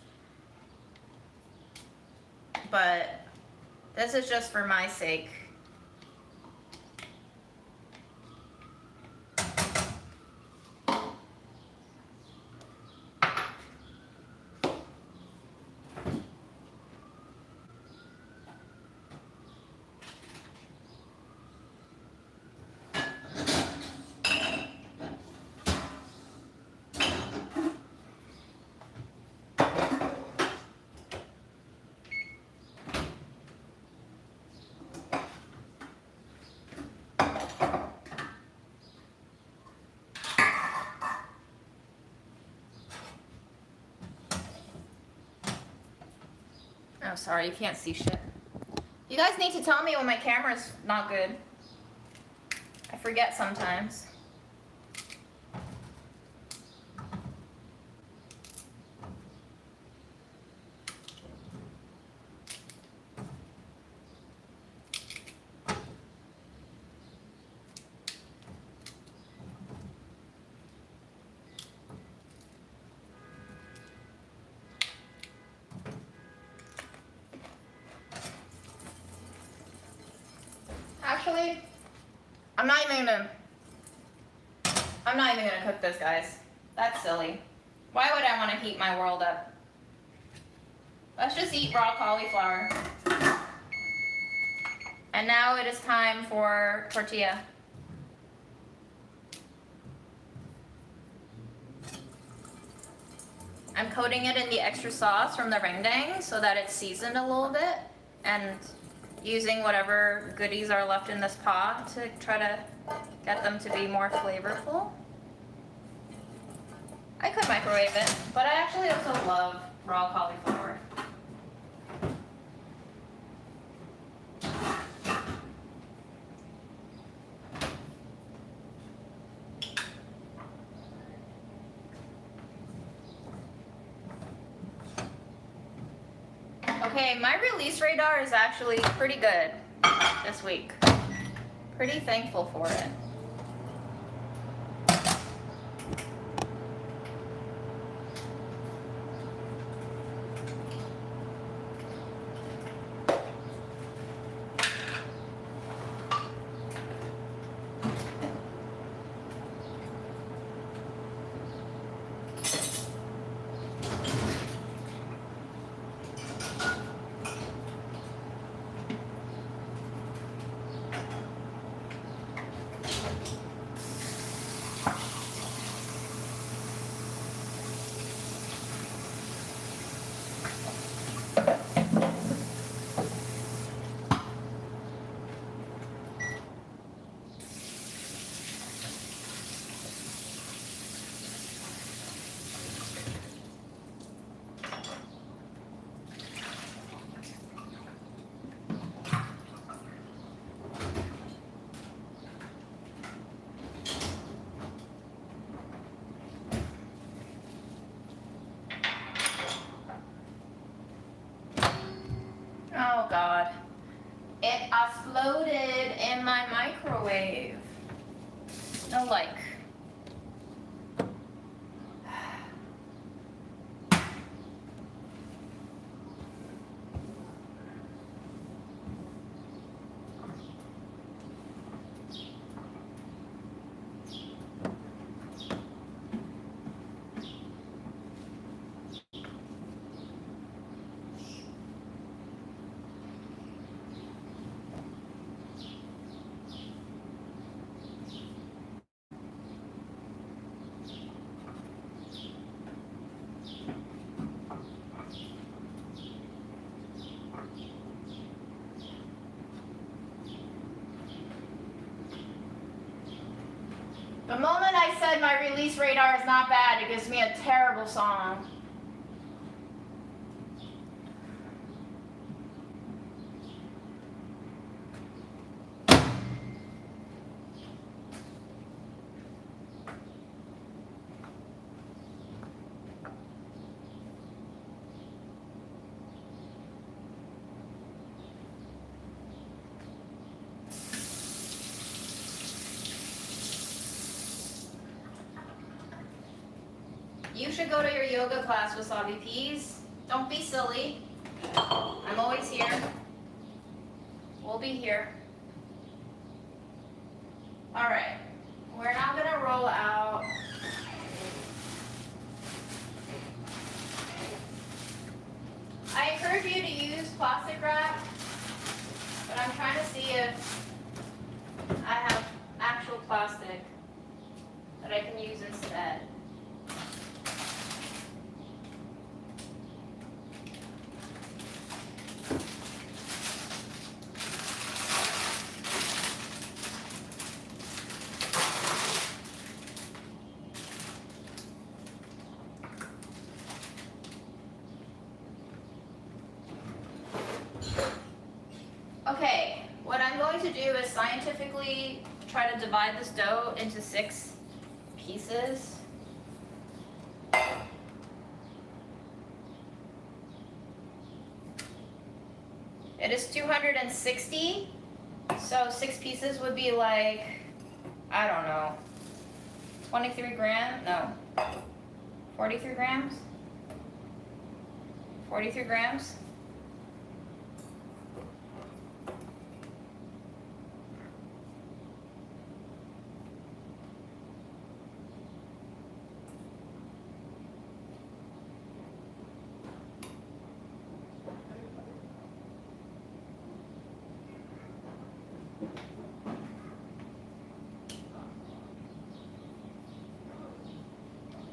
S1: But this is just for my sake. Oh, sorry, you can't see shit. You guys need to tell me when my camera's not good. I forget sometimes. Actually, I'm not even gonna cook this, guys. That's silly. Why would I want to heat my world up? Let's just eat raw cauliflower. And now it is time for tortilla. I'm coating it in the extra sauce from the rendang so that it's seasoned a little bit, and using whatever goodies are left in this pot to try to get them to be more flavorful. I could microwave it, but I actually also love raw cauliflower. Okay, my release radar is actually pretty good this week. Pretty thankful for it. Oh God. It exploded in my microwave. No like. The moment I said my release radar is not bad, it gives me a terrible song. You should go to your yoga class, Wasabi Peas. Don't be silly. I'm always here. We'll be here. Alright. We're now going to roll out I encourage you to use plastic wrap, but I'm trying to see if I have actual plastic that I can use instead. Okay, what I'm going to do is scientifically try to divide this dough into 6 pieces. It is 260, so 6 pieces would be like, I don't know, 23 grams? No, 43 grams? 43 grams?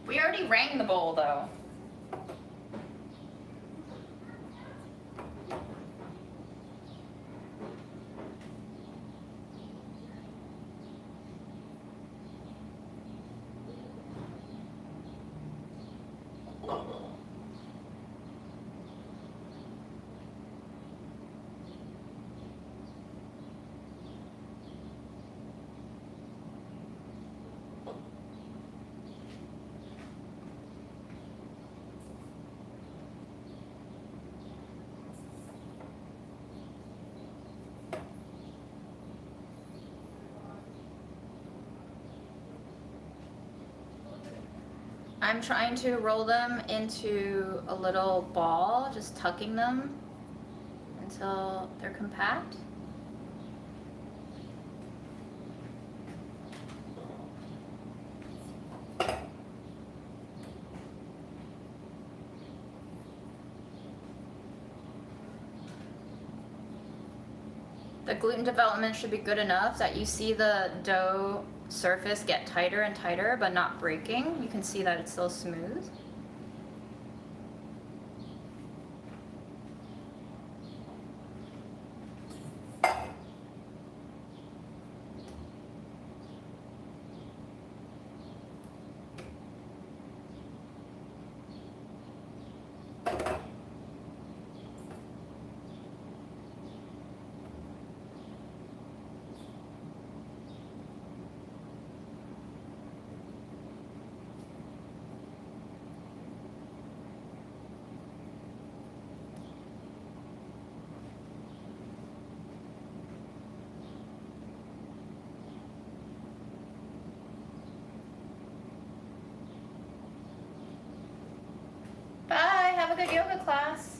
S1: We already rang the bowl though. I'm trying to roll them into a little ball, just tucking them until they're compact. The gluten development should be good enough that you see the dough surface get tighter and tighter, but not breaking. You can see that it's still smooth. a good yoga class.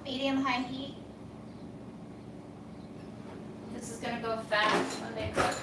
S1: Medium-high heat. This is gonna go fast when they cook.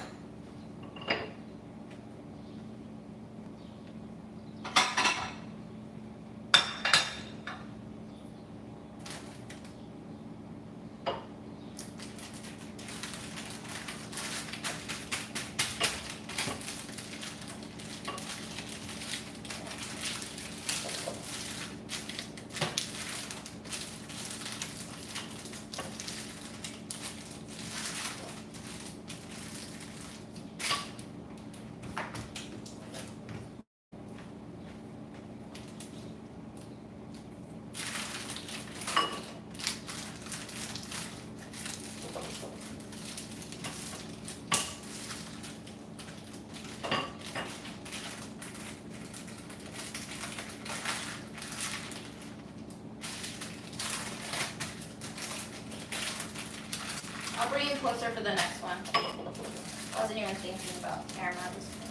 S1: I'll bring you closer for the next one. I wasn't even thinking about camera this time.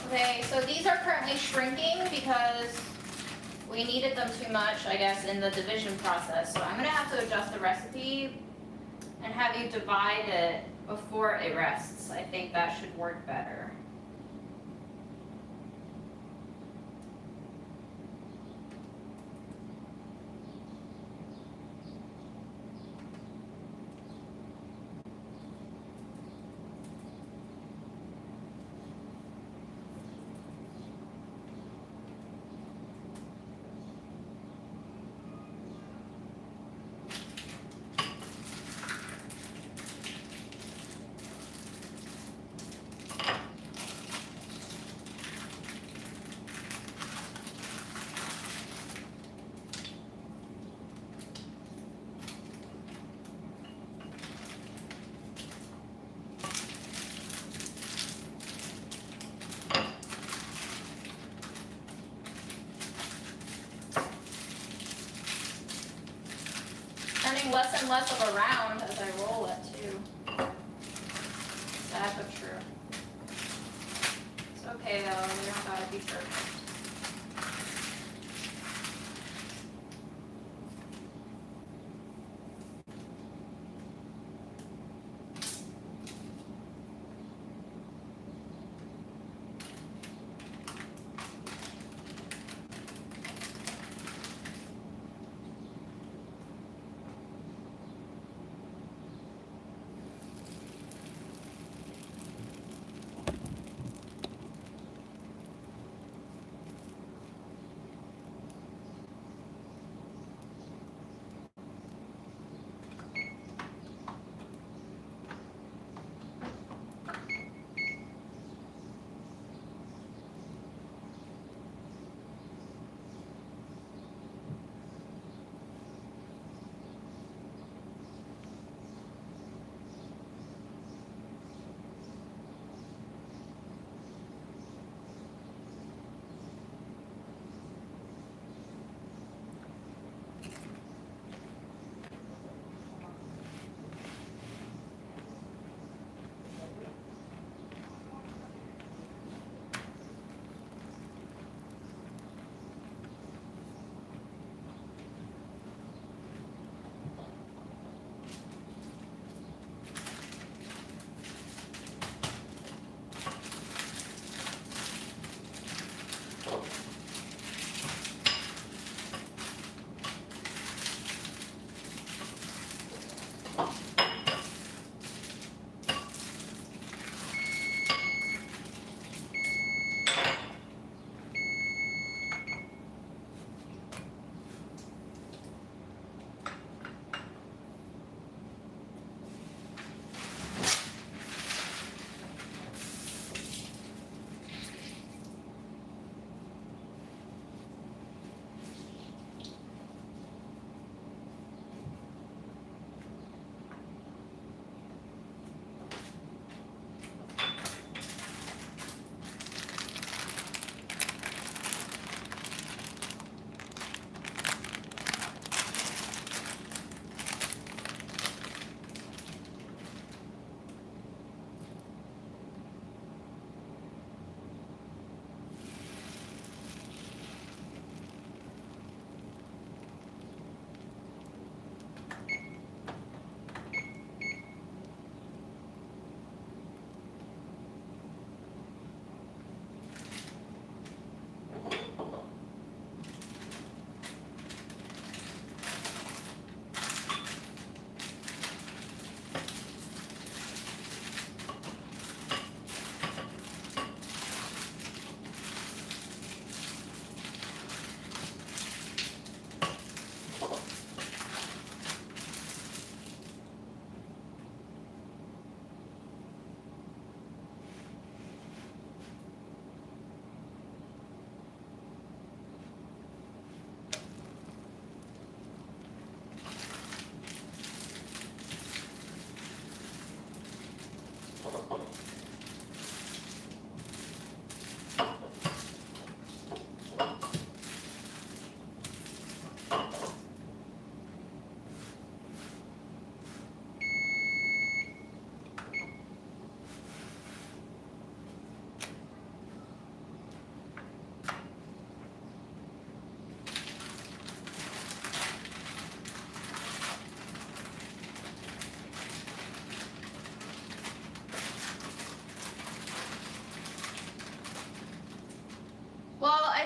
S1: Okay, so these are currently shrinking because we kneaded them too much, I guess, in the division process. So I'm gonna have to adjust the recipe and have you divide it before it rests. I think that should work better. Turning less and less of a round as I roll it too. Sad but true. It's okay though, we don't gotta be perfect.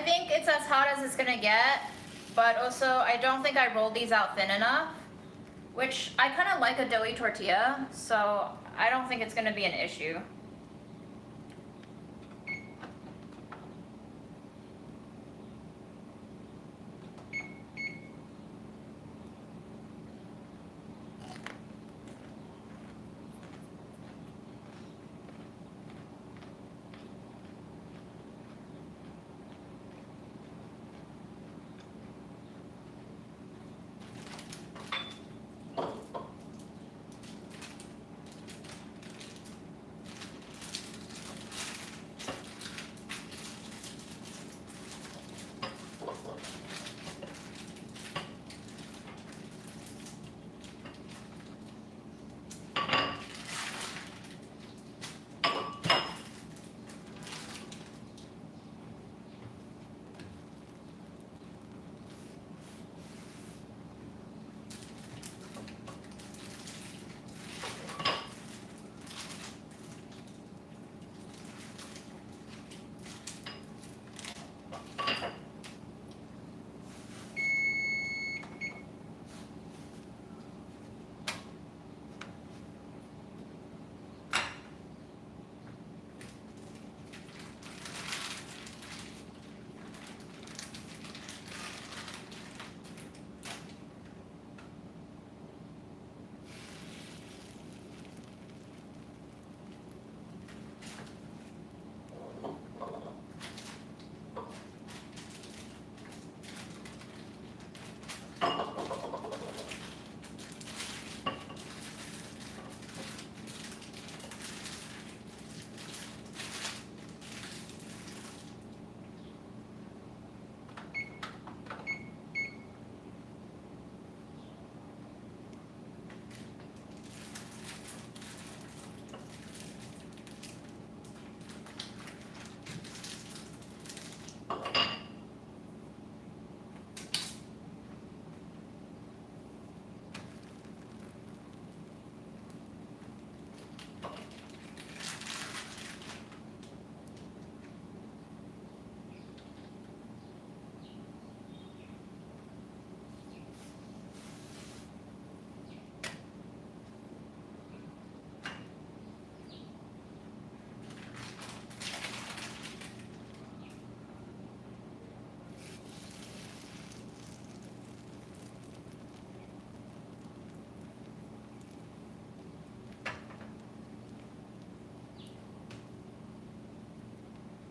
S1: think it's as hot as it's gonna get, but also I don't think I rolled these out thin enough, which I kind of like a doughy tortilla, so I don't think it's gonna be an issue.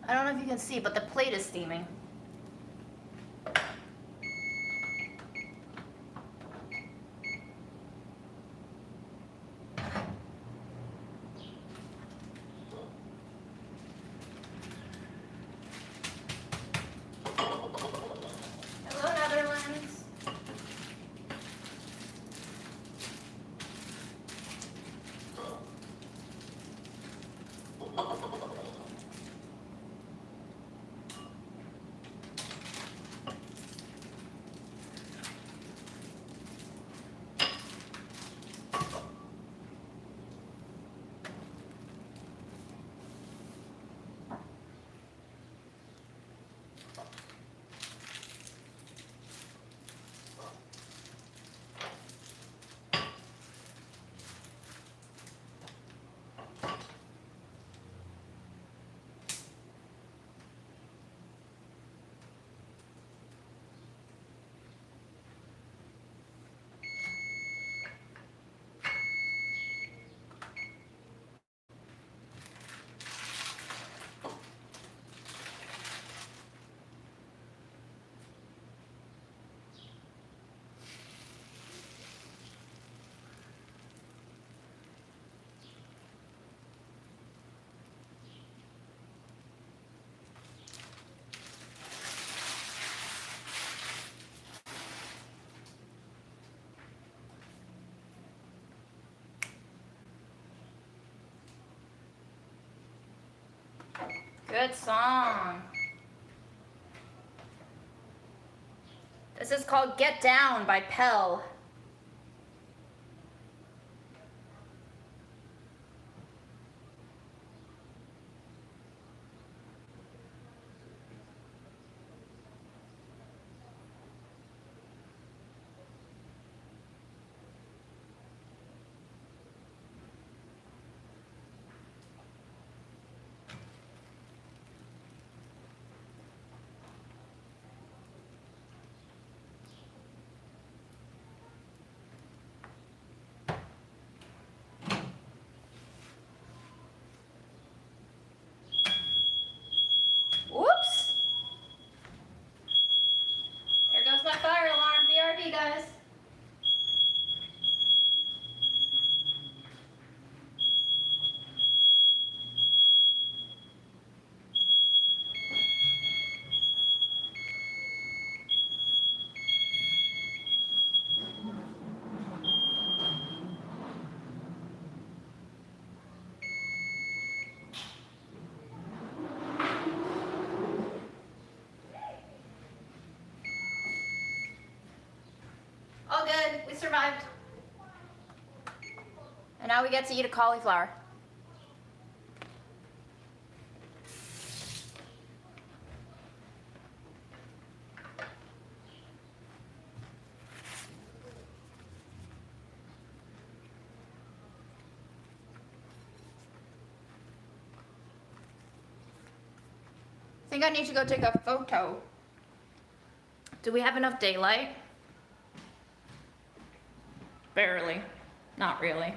S1: I don't know if you can see, but the plate is steaming. Hello, Netherlands. Good song. This is called Get Down by Pell. survived. And now we get to eat a cauliflower. I think I need to go take a photo. Do we have enough daylight? Barely. Not really.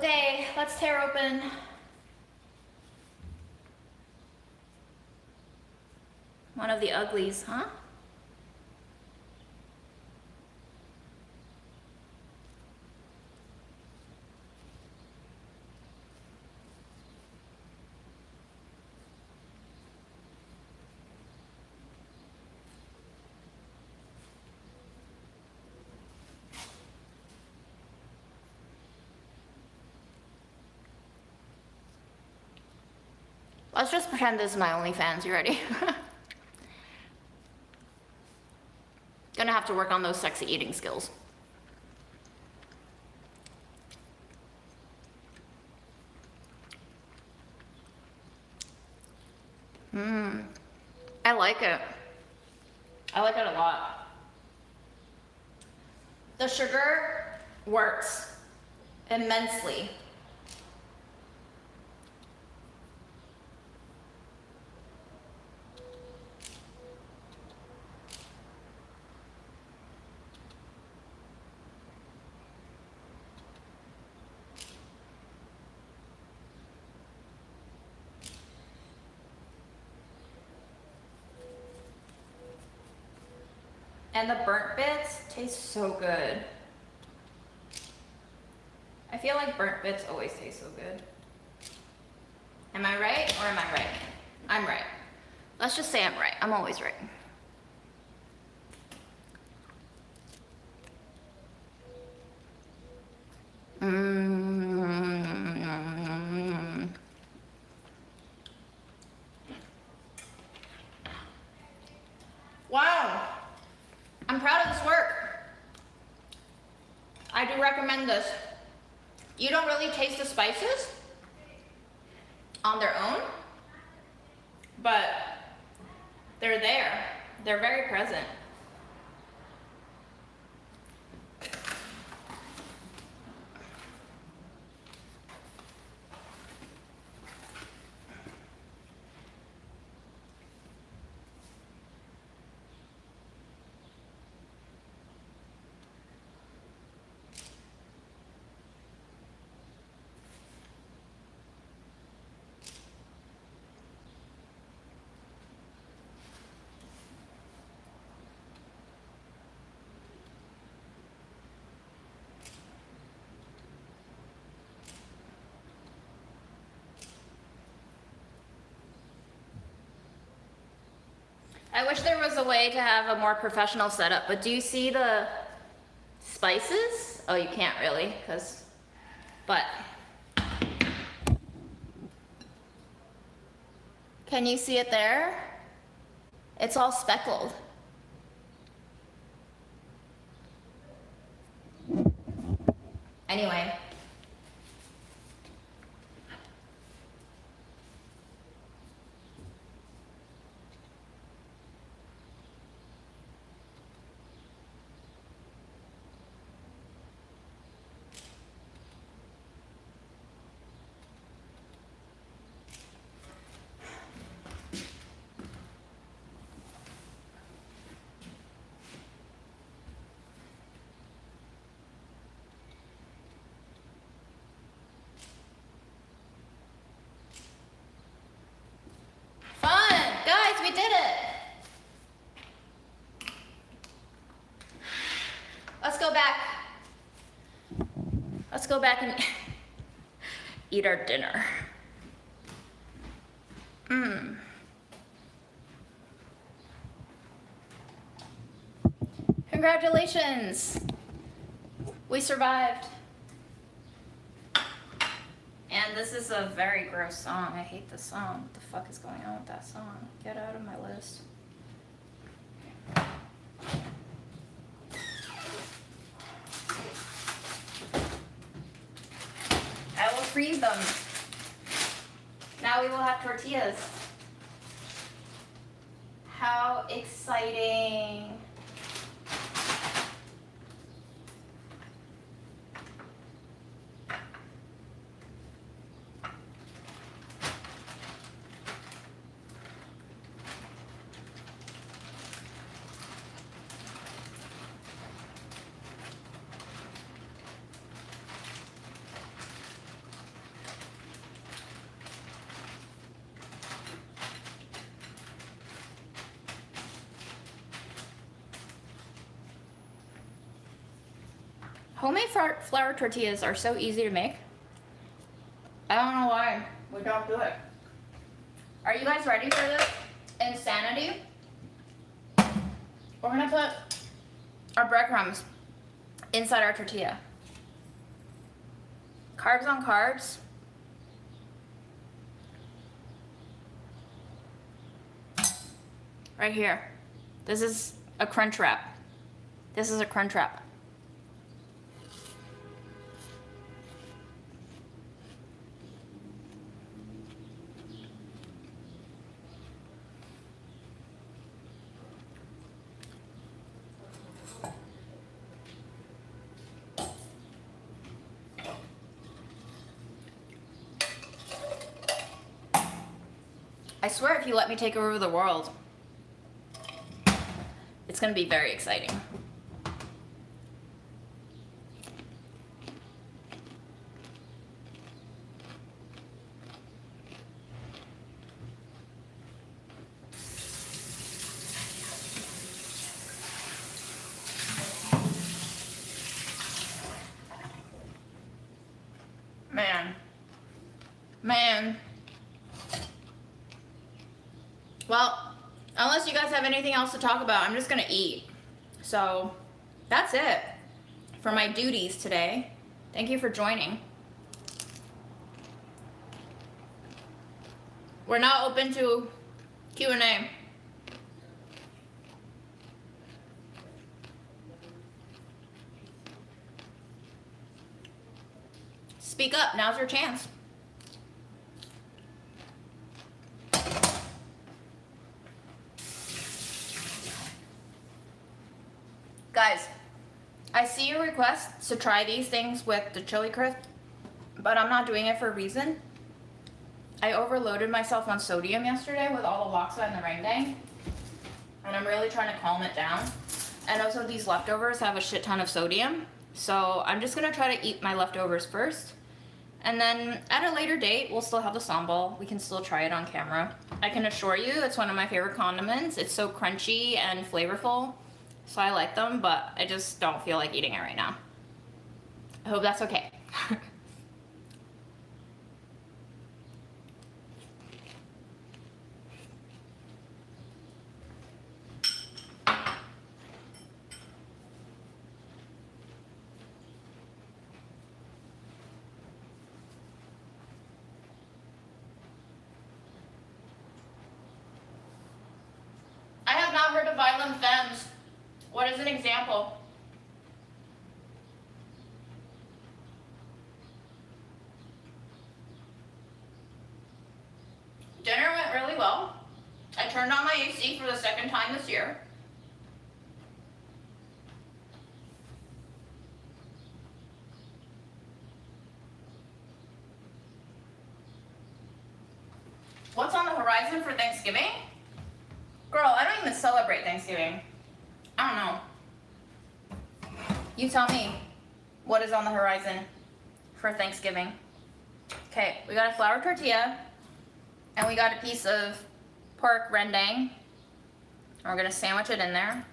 S1: Okay, let's tear open one of the uglies, huh? Let's just pretend this is my OnlyFans. You ready? Gonna have to work on those sexy eating skills. I like it. I like it a lot. The sugar works immensely. And the burnt bits taste so good. I feel like burnt bits always taste so good. Am I right or am I right? I'm right. Let's just say I'm right. I'm always right. Wow. I'm proud of this work. I do recommend this. You don't really taste the spices on their own, but they're there. They're very present. I wish there was a way to have a more professional setup, but do you see the spices? Oh, you can't really, but can you see it there? It's all speckled. Anyway. We did it! Let's go back. Let's go back and eat our dinner. Congratulations! We survived. And this is a very gross song. I hate this song. What the fuck is going on with that song? Get out of my list. I will freeze them. Now we will have tortillas. How exciting. Homemade flour tortillas are so easy to make. I don't know why we don't do it. Are you guys ready for this insanity? We're gonna put our breadcrumbs inside our tortilla. Carbs on carbs. Right here. This is a crunch wrap. This is a crunch wrap. I swear if you let me take over the world, it's gonna be very exciting. Man. Well, unless you guys have anything else to talk about, I'm just gonna eat. So, that's it for my duties today. Thank you for joining. We're now open to Q&A. Speak up, now's your chance. Guys, I see your requests to try these things with the chili crisp, but I'm not doing it for a reason. I overloaded myself on sodium yesterday with all the laksa and the rendang, and I'm really trying to calm it down. And also these leftovers have a shit ton of sodium, so I'm just gonna try to eat my leftovers first. And then at a later date, we'll still have the sambal. We can still try it on camera. I can assure you it's one of my favorite condiments. It's so crunchy and flavorful. So I like them, but I just don't feel like eating it right now. I hope that's okay. I have not heard of violent femmes. What is an example? Dinner went really well. I turned on my AC for the second time this year. What's on the horizon for Thanksgiving? Girl, I don't even celebrate Thanksgiving. I don't know. You tell me what is on the horizon for Thanksgiving. Okay, we got a flour tortilla and we got a piece of pork rendang. And we're gonna sandwich it in there.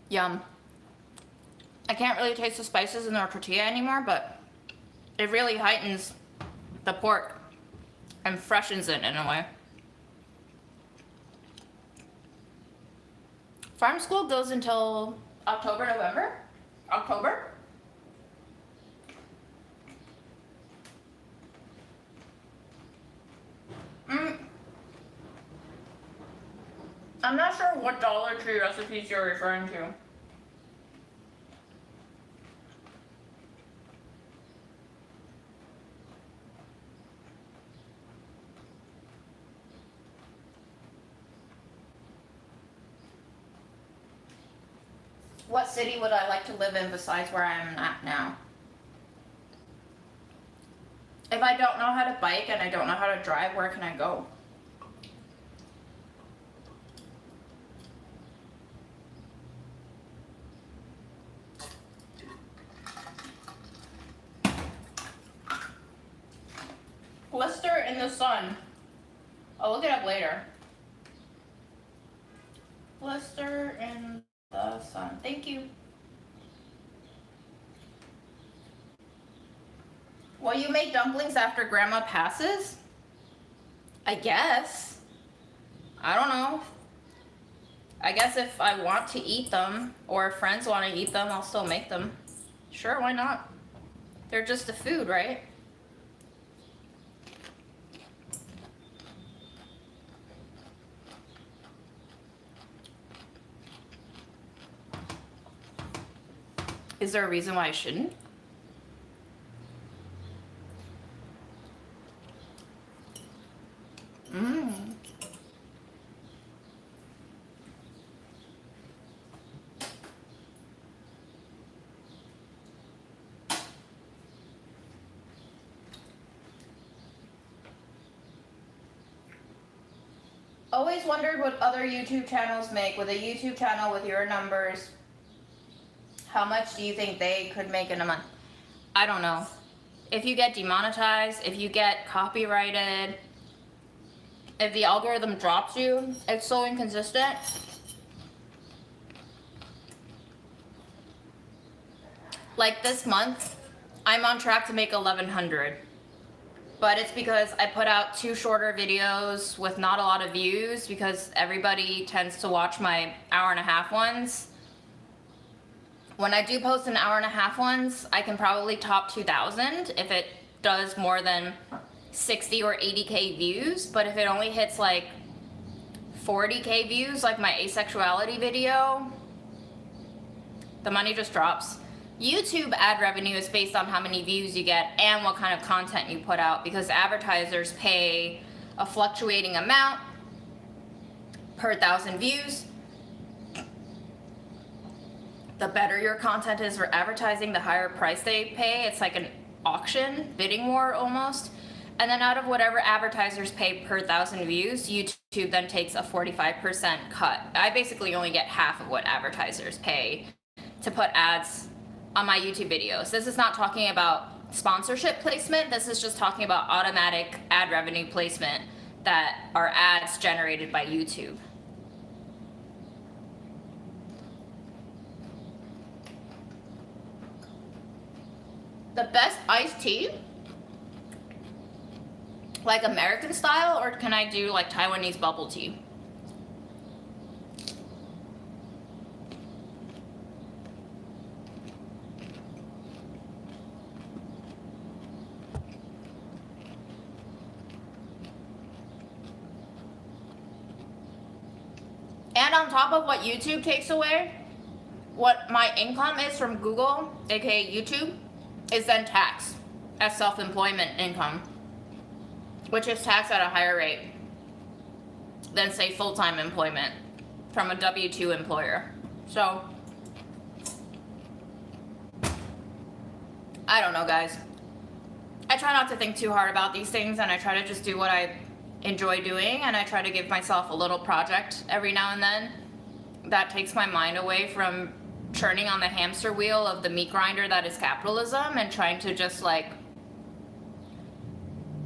S1: Yum. I can't really taste the spices in our tortilla anymore, but it really heightens the pork and freshens it in a way. Farm school goes until October, November? October? I'm not sure what Dollar Tree recipes you're referring to. What city would I like to live in besides where I am at now? If I don't know how to bike and I don't know how to drive, where can I go? Blister in the sun. I'll look it up later. Blister in the sun. Thank you. Will you make dumplings after Grandma passes? I guess. I don't know. I guess if I want to eat them, or if friends want to eat them, I'll still make them. Sure, why not? They're just a food, right? Is there a reason why I shouldn't? Always wondered what other YouTube channels make. With a YouTube channel with your numbers, how much do you think they could make in a month? I don't know. If you get demonetized, if you get copyrighted, if the algorithm drops you, it's so inconsistent. Like this month, I'm on track to make 1,100. But it's because I put out 2 shorter videos with not a lot of views, because everybody tends to watch my hour-and-a-half ones. When I do post an hour-and-a-half ones, I can probably top 2,000 if it does more than 60 or 80K views. But if it only hits like 40K views, like my asexuality video, the money just drops. YouTube ad revenue is based on how many views you get and what kind of content you put out, because advertisers pay a fluctuating amount per 1,000 views. The better your content is for advertising, the higher price they pay. It's like an auction, bidding war almost. And then out of whatever advertisers pay per 1,000 views, YouTube then takes a 45% cut. I basically only get half of what advertisers pay to put ads on my YouTube videos. This is not talking about sponsorship placement. This is just talking about automatic ad revenue placement that are ads generated by YouTube. The best iced tea? Like American style, or can I do like Taiwanese bubble tea? And on top of what YouTube takes away, what my income is from Google, aka YouTube, is then taxed as self-employment income, which is taxed at a higher rate than, say, full-time employment from a W-2 employer. So, I don't know, guys. I try not to think too hard about these things, and I try to just do what I enjoy doing, and I try to give myself a little project every now and then that takes my mind away from churning on the hamster wheel of the meat grinder that is capitalism, and trying to just like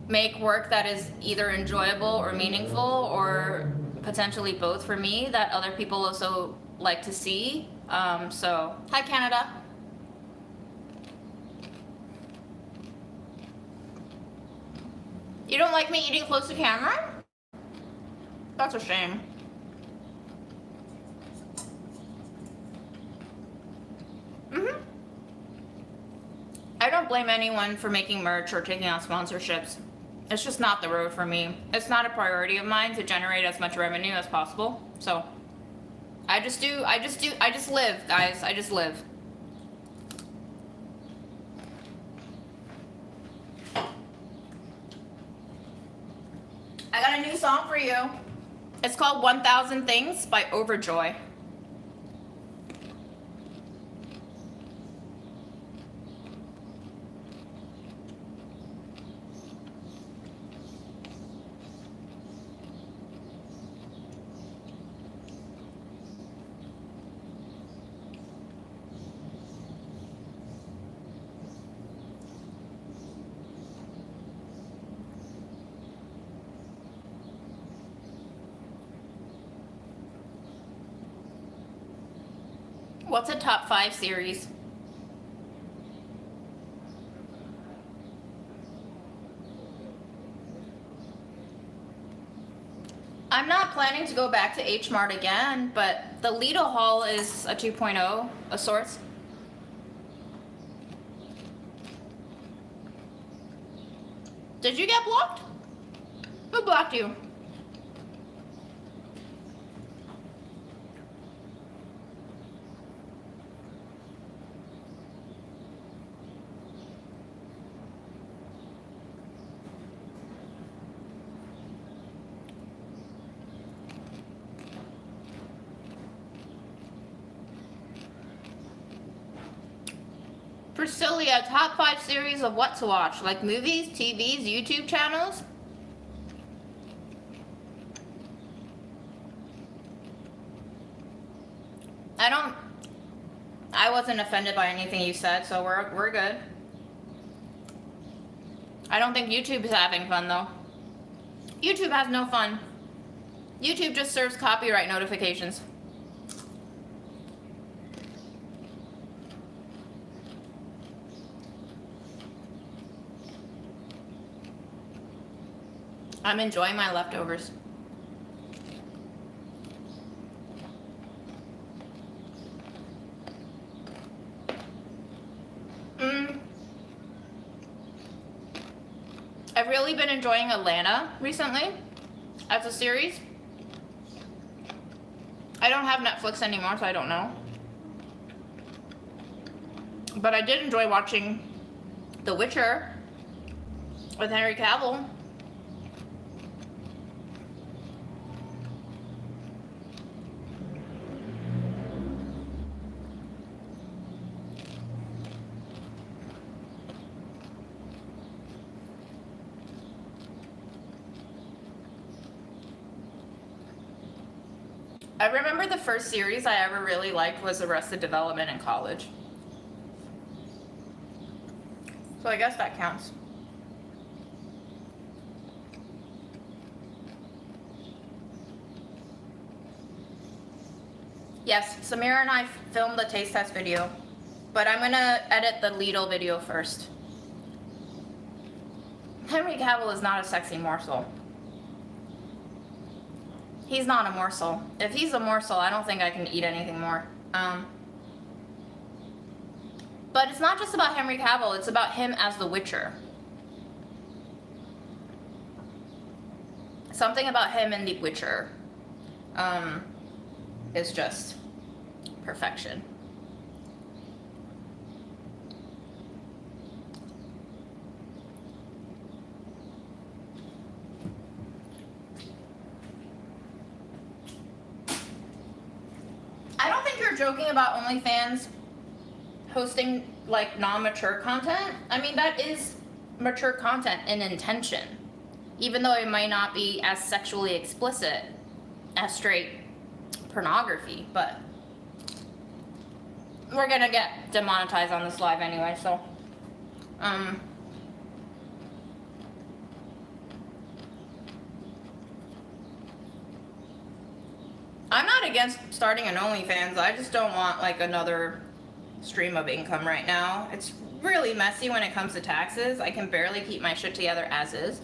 S1: make work that is either enjoyable or meaningful, or potentially both for me, that other people also like to see. So hi Canada. You don't like me eating close to camera? That's a shame. I don't blame anyone for making merch or taking on sponsorships. It's just not the road for me. It's not a priority of mine to generate as much revenue as possible. So I just live, guys. I just live. I got a new song for you. It's called 1,000 Things by Overjoy. What's a top 5 series? I'm not planning to go back to H Mart again, but the Lidl haul is a 2.0 of sorts. Did you get blocked? Who blocked you? Priscilla, top 5 series of what to watch? Like movies, TVs, YouTube channels? I wasn't offended by anything you said, so we're good. I don't think YouTube is having fun though. YouTube has no fun. YouTube just serves copyright notifications. I'm enjoying my leftovers. I've really been enjoying Atlanta recently as a series. I don't have Netflix anymore, so I don't know. But I did enjoy watching The Witcher with Henry Cavill. I remember the first series I ever really liked was Arrested Development in college. So I guess that counts. Yes, Samira and I filmed the taste test video, but I'm gonna edit the Lidl video first. Henry Cavill is not a sexy morsel. He's not a morsel. If he's a morsel, I don't think I can eat anything more. But it's not just about Henry Cavill, it's about him as the Witcher. Something about him in The Witcher is just perfection. I don't think you're joking about OnlyFans hosting like non-mature content. I mean, that is mature content in intention, even though it might not be as sexually explicit as straight pornography, but we're gonna get demonetized on this live anyway, so I'm not against starting an OnlyFans. I just don't want like another stream of income right now. It's really messy when it comes to taxes. I can barely keep my shit together as is.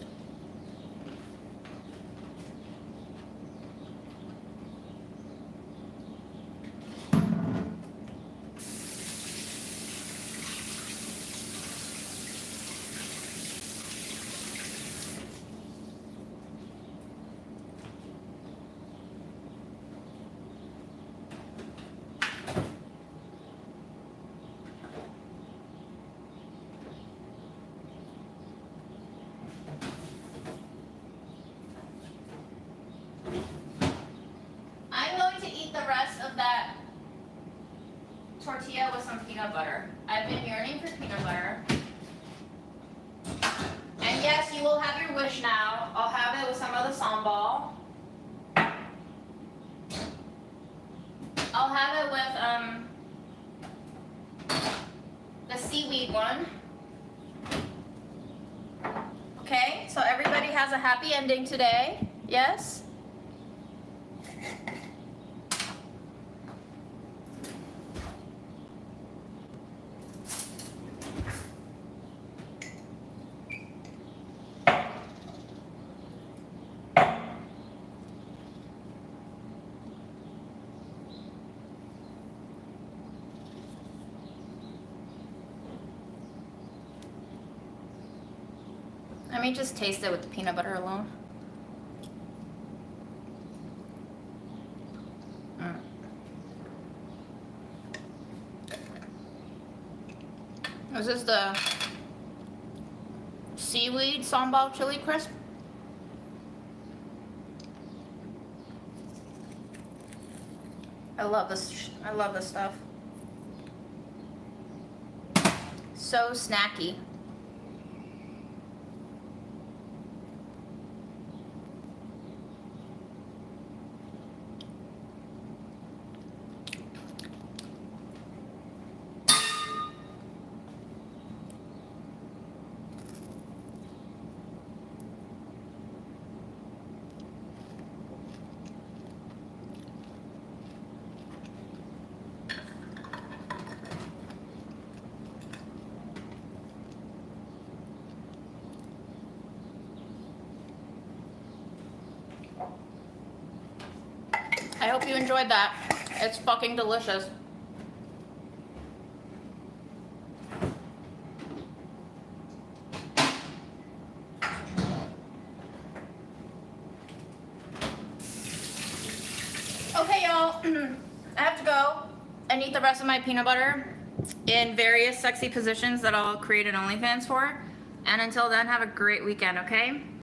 S1: Tortilla with some peanut butter. I've been yearning for peanut butter. And yes, you will have your wish now. I'll have it with some of the sambal. I'll have it with the seaweed one. Okay, so everybody has a happy ending today. Yes? Let me just taste it with the peanut butter alone. This is the seaweed sambal chili crisp. I love this. I love this stuff. So snacky. I hope you enjoyed that. It's fucking delicious. Okay, y'all. I have to go and eat the rest of my peanut butter in various sexy positions that I'll create an OnlyFans for. And until then, have a great weekend, okay?